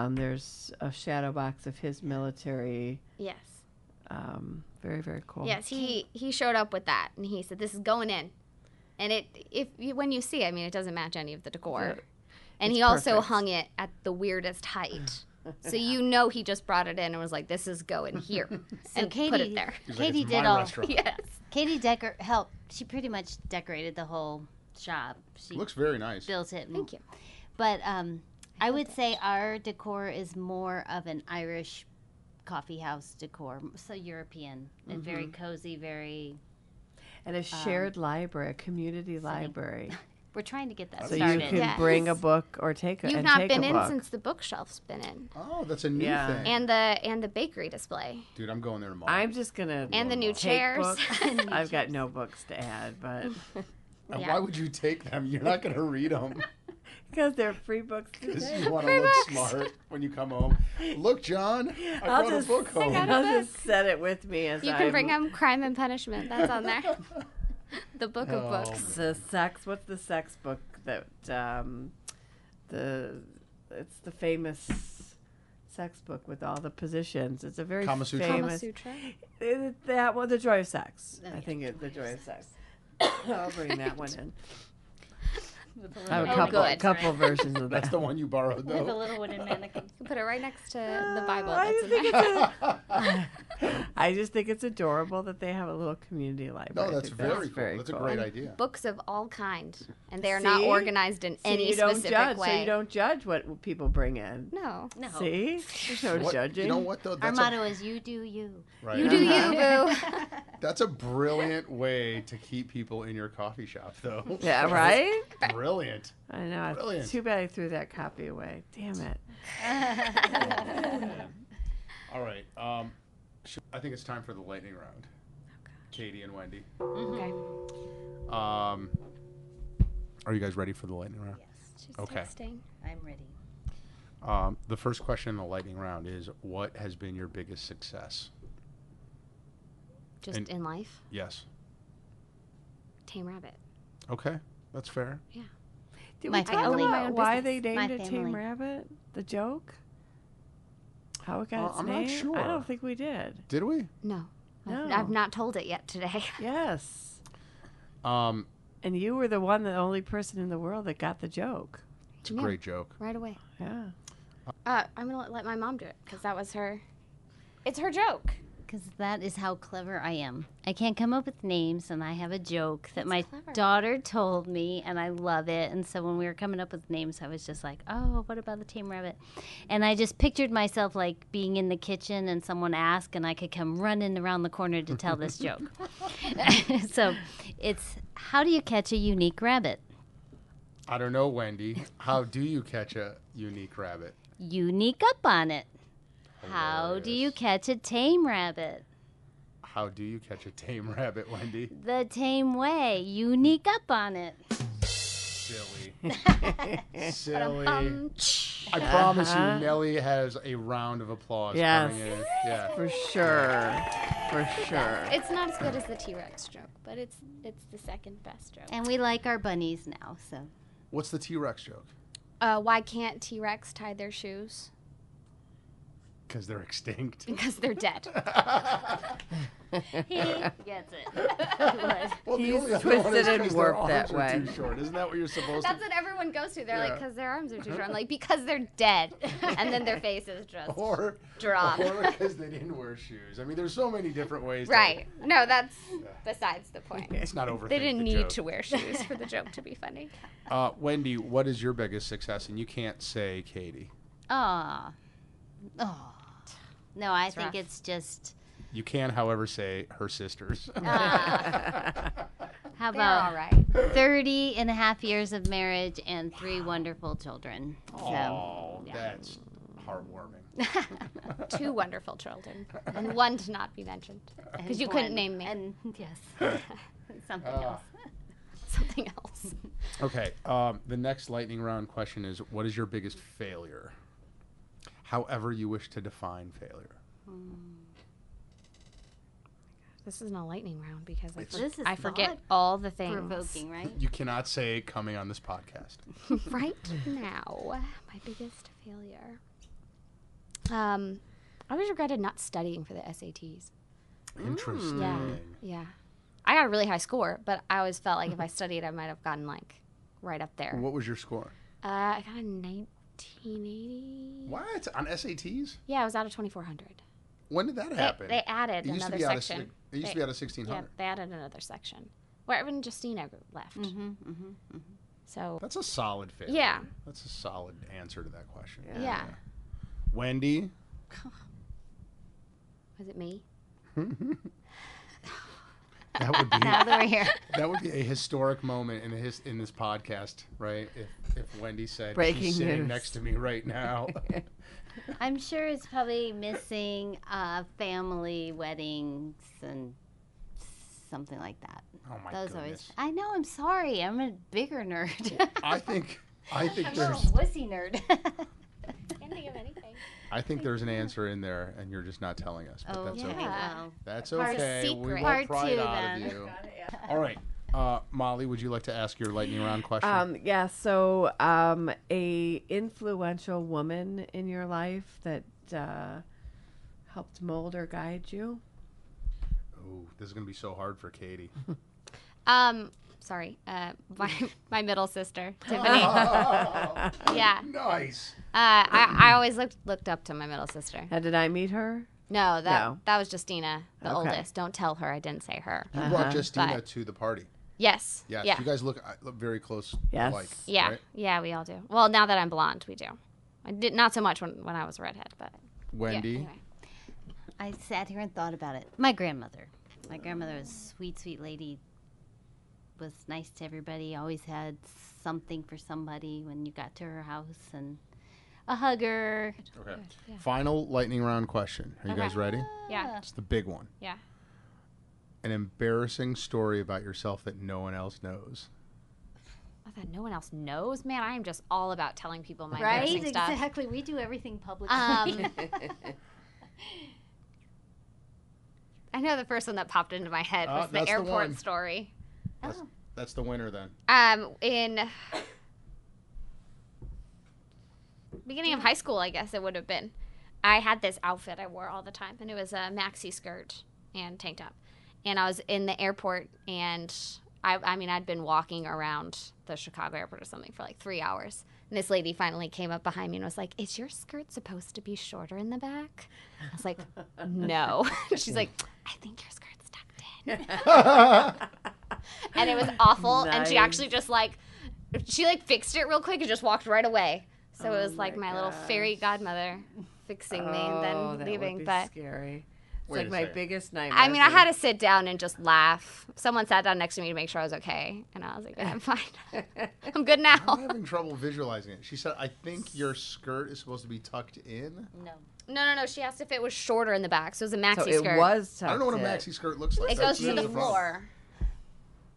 there's a shadow box of his military. Yes. Very, very cool. Yes. He showed up with that, and he said, "This is going in." And when you see it, I mean, it doesn't match any of the decor. And It's he also perfect. hung it at the weirdest height. So he just brought it in and was like, "This is going here," and put it there. He's like, Katie it's did my all. restaurant. Yes. Katie helped. She pretty much decorated the whole shop. She Looks very nice. built it. Thank you. But I would say our decor is more of an Irish coffee house decor, so European and very cozy, very. And a shared library, a community library. We're trying to get that So started. you can Yes. bring a book or take a You've and not take been a in book. since the bookshelf's been in, Oh, that's a new Yeah. thing. and the bakery display, Dude, I'm going there tomorrow. I'm just gonna and the new take chairs. books. I've got no books to add, but And Yeah. why would you take them? You're not going to read them. because they're free books. to Because take. you want to look smart when you come home. Look, John, I I'll brought just, a book home. I'll just set it with me as You I'm, can bring him Crime and Punishment. That's on there. The book of Oh, books. the sex. What's the sex book that it's the famous sex book with all the positions. It's a very Kama Sutra? Kama famous. Sutra. That one, The Joy of Sex. I Okay. think it's The Joy of Sex. I'll bring that one in. With I have a Oh, couple, good. couple versions of That's that. the one you borrowed, With a though. little wooden mannequin. You can put it right next to the Bible. I That's just in think there. I just think it's adorable that they have a little community library. No, I that's think very cool. That's a great And idea. Books of all kind, and they are not See? organized in So any you don't specific judge. way. So you don't judge what people bring in. No. No. See, there's no What- judging. You know what, though? Our That's motto is "You do you." right. You do you, boo. That's a brilliant way to keep people in your coffee shop, though. Yeah, right. Brilliant. I know. Brilliant. Too bad I threw that copy away. Damn it. All right. I think it's time for the lightning round. Kaytie and Wendy. Okay. Are you guys ready for the lightning round? She's Okay. texting. I'm ready. The first question in the lightning round is, what has been your biggest success? Just And- in life. Yes. Tame Rabbit. Okay. That's fair. Did My we talk family. about My own why business. they My named it Tame family. Rabbit? The joke? How it got its I'm name? not sure. I don't think we did. Did we? No. No. I've not told it yet today. Yes. Um, And you were the only person in the world that got the joke. it's a Yeah. great joke. Right away. Yeah. I'm going to let my mom do it because that was her. It's her joke. because that is how clever I am. I can't come up with names, and I have a joke that my clever. daughter told me, and I love it. And so when we were coming up with names, I was just like, oh, what about the tame rabbit? And I just pictured myself like being in the kitchen and someone asked, and I could come running around the corner to tell this joke. So it's, how do you catch a unique rabbit? I don't know, Wendy. How do you catch a unique rabbit? Unique up on it. How do you catch a tame rabbit? How do you catch a tame rabbit, Wendy? The tame way. Unique up on it. Silly. Silly. I promise you, Nellie has a round of applause Yes. coming in. Yeah. For sure. For sure. It's not as good as the T-Rex joke, but it's the second best joke. And we like our bunnies now, so. What's the T-Rex joke? Why can't T-Rex tie their shoes? Because they're extinct. Because they're dead. He gets it. Well, the He's only other one is twisted and 'cause their warped arms that are way. Too short. Isn't that what you're supposed That's to? what everyone goes to. They're like, Yeah. because their arms are too short. I'm like, because they're dead. And then their faces just Or drop. because they didn't wear shoes. I mean, there's so many different ways. Right. No, that's besides the point. It's not overthink They didn't the need joke. to wear shoes for the joke to be funny. Wendy, what is your biggest success? And you can't say Kaytie. Aw. Oh. No, I think rough. it's just, You can, however, say her sisters. how They're about all right. 30 and a half years of marriage and 3 wonderful children. So, Oh, yeah. that's heartwarming. 2 wonderful children. And 1 to not be mentioned. Because you couldn't one. name me. And yes, something else. Something else. Okay, the next lightning round question is, what is your biggest failure? However you wish to define failure. This isn't a lightning round because This is I forget thought all the things. Provoking, right? You cannot say coming on this podcast. Right now, my biggest failure. I always regretted not studying for the SATs. Interesting. Yeah. I got a really high score, but I always felt like if I studied, I might have gotten like right up there. What was your score? I got a 1980. What? On SATs? Yeah, I was out of 2400. When did that happen? They added It used to another be out of section. it used to be out of 1600. Yeah, they added another section. Where when Justina left. So That's a solid failure. Yeah. That's a solid answer to that question. yeah. Wendy? Was it me? That would be Now that we're here. that would be a historic moment in this podcast, right? If Wendy said Breaking she's sitting news. next to me right now. I'm sure it's probably missing family weddings and something like that. Oh my Those goodness. I know. I'm sorry. I'm a bigger nerd. I think I'm a there's wussy nerd. Can't think of anything. I think there's an answer in there, and you're just not telling us. But that's okay. Well, That's Part okay. We secret. won't Part pry it two, out then. of you. All right, Molly, would you like to ask your lightning round question? Yeah, so a influential woman in your life that helped mold or guide you? Oh, this is gonna be so hard for Kaytie. Sorry. My middle sister, Tiffany. Yeah. Nice. I always looked up to my middle sister. Did I meet her? No, No. that was Justina, the Okay. oldest. Don't tell her I didn't say her. You brought Justina But- to the party. Yes. Yes. Yeah. You guys look very close. Yes. Alike, Yeah. right? Yeah, we all do. Well, now that I'm blonde, we do. I did not so much when I was a redhead, but Wendy. yeah, anyway. I sat here and thought about it. My grandmother. My grandmother was a sweet, sweet lady. Was nice to everybody. Always had something for somebody when you got to her house, and a hugger. Okay. Final lightning round question. Are you Okay. guys ready? Yeah. It's the big one. Yeah. An embarrassing story about yourself that no one else knows. I thought no one else knows. Man, I am just all about telling people my Right? embarrassing stuff. Exactly. We do everything publicly. I know the first one that popped into my head was the that's the one. airport story. That's the winner then. In beginning of high school, I guess it would have been. I had this outfit I wore all the time, and it was a maxi skirt and tank top. And I was in the airport, and I mean, I'd been walking around the Chicago airport or something for like 3 hours. And And this lady finally came up behind me and was like, "Is your skirt supposed to be shorter in the back?" I was like, "No." She's like, "I think your skirt's tucked in." And it was awful. Nice. And she actually just she fixed it real quick and just walked right away. So it was like my little fairy godmother fixing me and then that leaving. would be But scary. It's Wait like a my second. biggest nightmare. I mean, I had to sit down and just laugh. Someone sat down next to me to make sure I was okay. And I was like, I'm fine. I'm good now. I'm having trouble visualizing it. She said, "I think your skirt is supposed to be tucked in." No. No. She asked if it was shorter in the back. So it was a maxi so skirt. it was. I don't know what a tucked maxi skirt looks like. It goes to That's the the front. floor.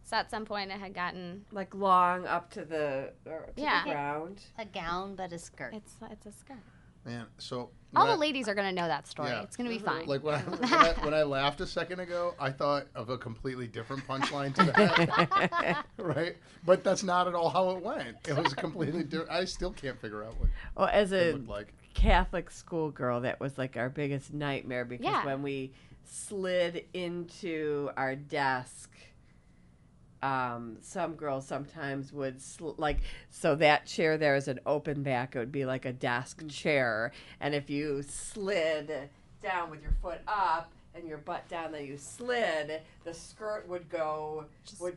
So at some point it had gotten. like long up to the Yeah. ground. A gown, but a skirt. It's a skirt. Man, so All when the ladies are gonna know that story. Yeah. It's gonna be fine. Like when I laughed a second ago, I thought of a completely different punchline to that, right? But that's not at all how it went. It was completely different. I still can't figure out what Well, as it a looked like. Catholic schoolgirl, that was like our biggest nightmare because Yeah. when we slid into our desk, some girls sometimes would so that chair there is an open back. It would be like a desk chair, and if you slid down with your foot up and your butt down, then you slid, the skirt would go right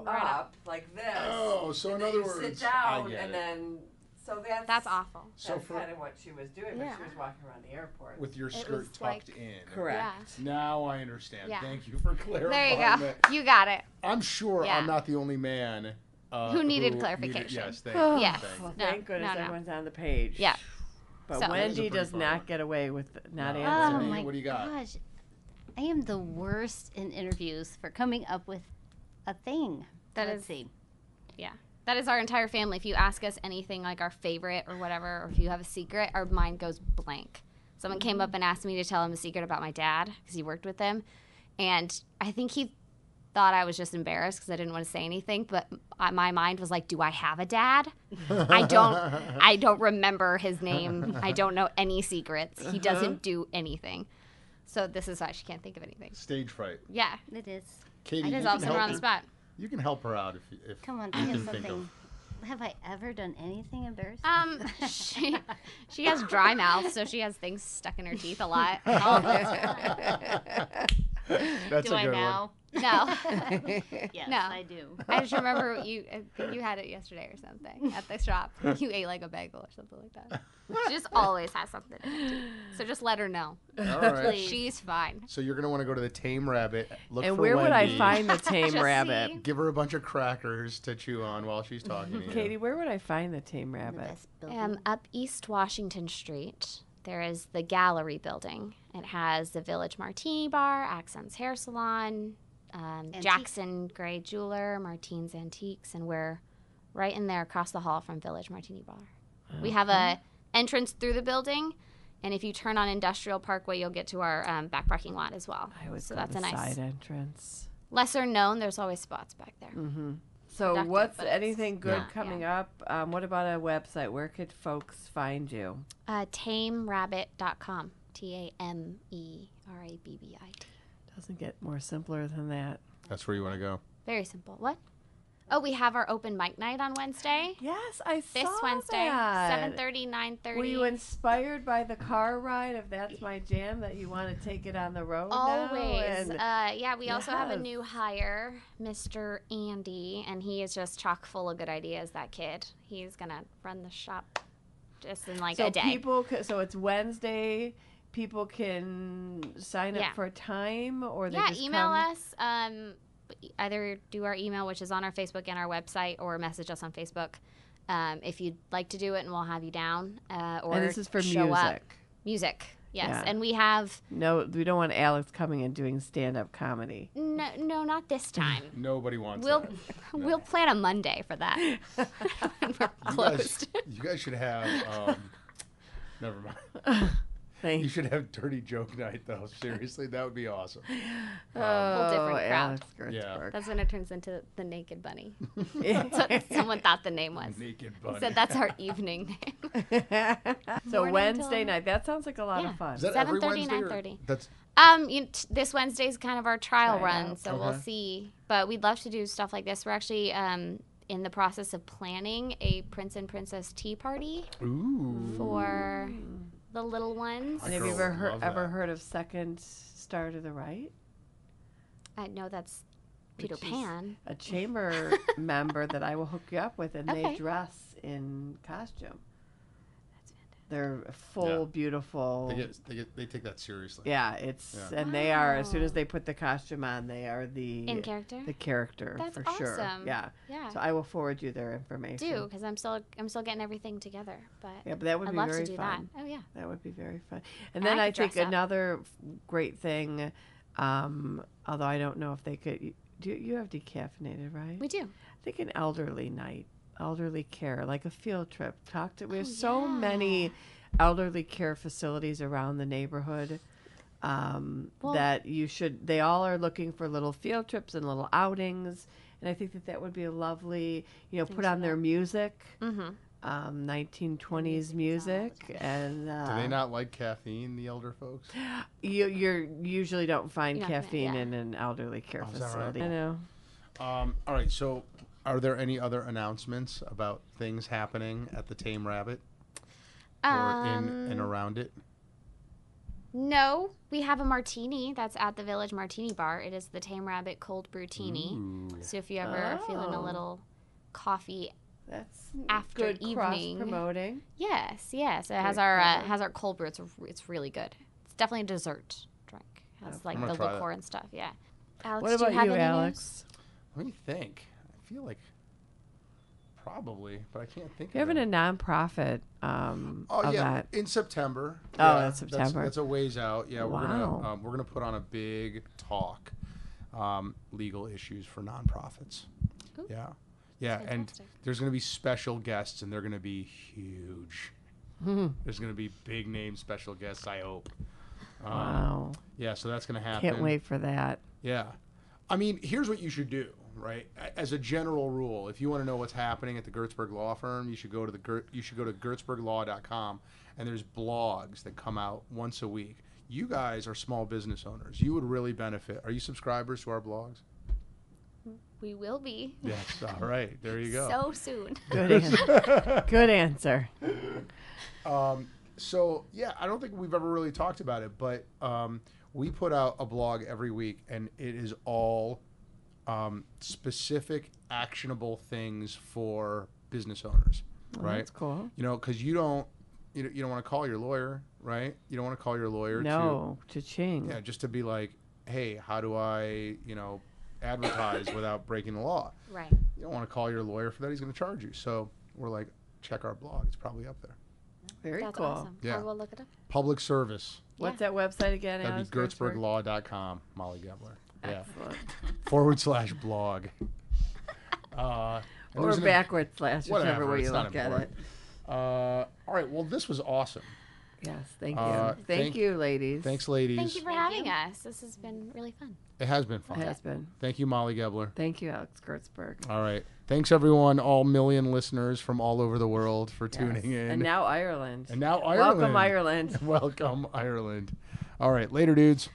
up like this. Oh, so and in then other you words, sit down I get and it. then so That's awful. So that's for kind of what she was doing, but Yeah. she was walking around the airport. with your was skirt tucked in. Correct. Now I understand. Yeah. Thank you for clarifying There you go. that. You got it. I'm sure Yeah. I'm not the only man Who needed clarification. yes, thank Oh, you. Yeah. Thank you. well, No, thank goodness no, no. everyone's on the page. Yeah. But So- That is a Wendy pretty does fun not one. get away with not No. Oh answering. my What do you got? gosh. I am the worst in interviews for coming up with a thing. That Let's is- see. Yeah. That is our entire family. If you ask us anything like our favorite or whatever, or if you have a secret, our mind goes blank. Someone came up and asked me to tell him a secret about my dad because he worked with him. And I think he thought I was just embarrassed because I didn't want to say anything. But my mind was like, do I have a dad? I don't remember his name. I don't know any secrets. He doesn't do anything. So this is why she can't think of anything. Stage fright. Yeah. It is. Katie, I you just can all sitting help around the her- spot. You can help her out if Come on, you think can of think something. Have I ever done anything embarrassing? She has dry mouth, so she has things stuck in her teeth a lot. That's Do a I good now? No. Yes, No. I do. I just remember I think you had it yesterday or something at the shop. You ate like a bagel or something like that. She just always has something in her teeth. So just let her know. one. All right. Please. She's fine. So you're gonna want to go to the Tame Rabbit. Look And for where would I Wendy, find the tame Just rabbit? see. Give her a bunch of crackers to chew on while she's talking to you. Katie, where would I find the tame The rabbit? best building. Up East Washington Street, there is the Gallery building. It has the Village Martini Bar, Accents Hair Salon, Jackson Gray Jeweler, Martine's Antiques, and we're right in there across the hall from Village Martini Bar. We have a entrance through the building, and if you turn on Industrial Parkway, you'll get to our back parking lot as well. I would So go that's the a nice, side entrance. lesser known. There's always spots back there. So Productive, what's but it's anything good not, coming up? What about a website? Where could folks find you? TameRabbit.com. TameRabbit. Doesn't get more simpler than that. That's where you want to go. Very simple. What? Oh, we have our open mic night on Wednesday. Yes, I saw This Wednesday, that. 7:30, 9:30. Were you inspired by the car ride of That's My Jam that you want to take it on the road now? Always. And Yeah, we also have a Yes. new hire, Mr. Andy, and he is just chock full of good ideas, that kid. He's going to run the shop just in like so a day. so it's Wednesday. People can sign up Yeah. for time, or they Yeah, just email come? us. Either do our email, which is on our Facebook and our website, or message us on Facebook if you'd like to do it, and we'll have you down. Or And this is for show up. music. Music, yes. Yeah. And we have No, we don't want Alex coming and doing stand-up comedy. no, not this time. Nobody wants We'll that. we'll plan a Monday for that. When we're closed. You guys should have. Never mind. You Thanks. should have dirty joke night though. Seriously, that would be awesome. Oh, different crowd. Alex Yeah. Gertzberg. That's when it turns into the Naked Bunny. That's what someone thought the name was. Naked He bunny. said that's our evening name. So Morning Wednesday till- night. That sounds like a lot Yeah. of fun. Is that every 7:30, Wednesday? Or 9:30. That's This Wednesday's kind of our trial Try it run, out. so we'll Okay. see. But we'd love to do stuff like this. We're actually in the process of planning a Prince and Princess tea party Ooh. for the little ones. And have you girl ever would love that. heard of Second Star to the Right? I know that's Peter Which is Pan. a chamber member that I will hook you up with, and they Okay. dress in costume. That's fantastic. They're full, Yeah. beautiful. They take that seriously. Yeah, it's Yeah. and they are as soon Wow. as they put the costume on, they are the In character? the character That's for sure. awesome. Yeah. Yeah. So I will forward you their information. Do because I'm still getting everything together. But Yeah, but that would I'd be love very to do fun. that. Oh yeah. That would be very fun. And And then I I could think dress up. another great thing, although I don't know if they could. You have decaffeinated, right? We do. I think an elderly night, elderly care, like a field trip. We have Oh, so yeah. many elderly care facilities around the neighborhood that they all are looking for little field trips and little outings. And I think that would be a lovely, put for on their that. music, Mm-hmm. 1920s music. And Do they not like caffeine, the elder folks? you usually don't find You're not gonna- caffeine yeah. in an elderly care Oh, is that right? facility. I know. All right. So, are there any other announcements about things happening at the Tame Rabbit or in and around it? No, we have a martini that's at the Village Martini Bar. It is the Tame Rabbit Cold Brewtini. Ooh. So if you ever are feeling a Oh. little coffee, That's After good evening. cross promoting. yes, it has Very clever. has our cold brew. It's really good. It's definitely a dessert drink. It has like I'm gonna the try liqueur that. and stuff. Yeah. Alex, What do about you, have you, any Alex? Let me think. I feel like probably, but I can't think. You have of a it. nonprofit Oh yeah, event. in September. Oh, Yeah, that's September. That's a ways out. Yeah, Wow. we're gonna put on a big talk, legal issues for nonprofits. Ooh. Yeah, yeah, and fantastic. there's gonna be special guests, and they're gonna be huge. There's gonna be big name special guests. I hope. Wow. Yeah, so that's gonna happen. Can't wait for that. Yeah. I mean, here's what you should do, right? As a general rule, if you want to know what's happening at the Gertzberg Law Firm, you should go to gertzberglaw.com, and there's blogs that come out once a week. You guys are small business owners. You would really benefit. Are you subscribers to our blogs? We will be Yes. All right. There you go. so soon. Good, good answer. So, yeah, I don't think we've ever really talked about it, but we put out a blog every week, and it is all specific, actionable things for business owners, Well, right? That's cool. Because you don't want to call your lawyer, right? You don't want to call your lawyer No, cha-ching. to just to be like, hey, how do I, advertise without breaking the law? Right. You don't want to call your lawyer for that. He's going to charge you. So we're like, check our blog. It's probably up there. Very That's cool. awesome. Yeah. I will look it up. Public service. What's that website again, That'd Alex? be gertzberglaw.com, Molly Gebler. Yeah. Excellent. /blog. And Or there's an- backward slash, whatever, whichever way it's you not look at important. it. All right. Well, this was awesome. Yes, thank you. Thank- Thank you, ladies. Thanks, ladies. Thank you for having us. This has been really fun. It has been fun. It has been. Thank you, Molly Gebler. Thank you, Alex Gertzberg. All right. Thanks, everyone, all million listeners from all over the world for tuning in. And now Ireland. And now Ireland. Welcome, Ireland. Welcome, Ireland. All right. Later, dudes.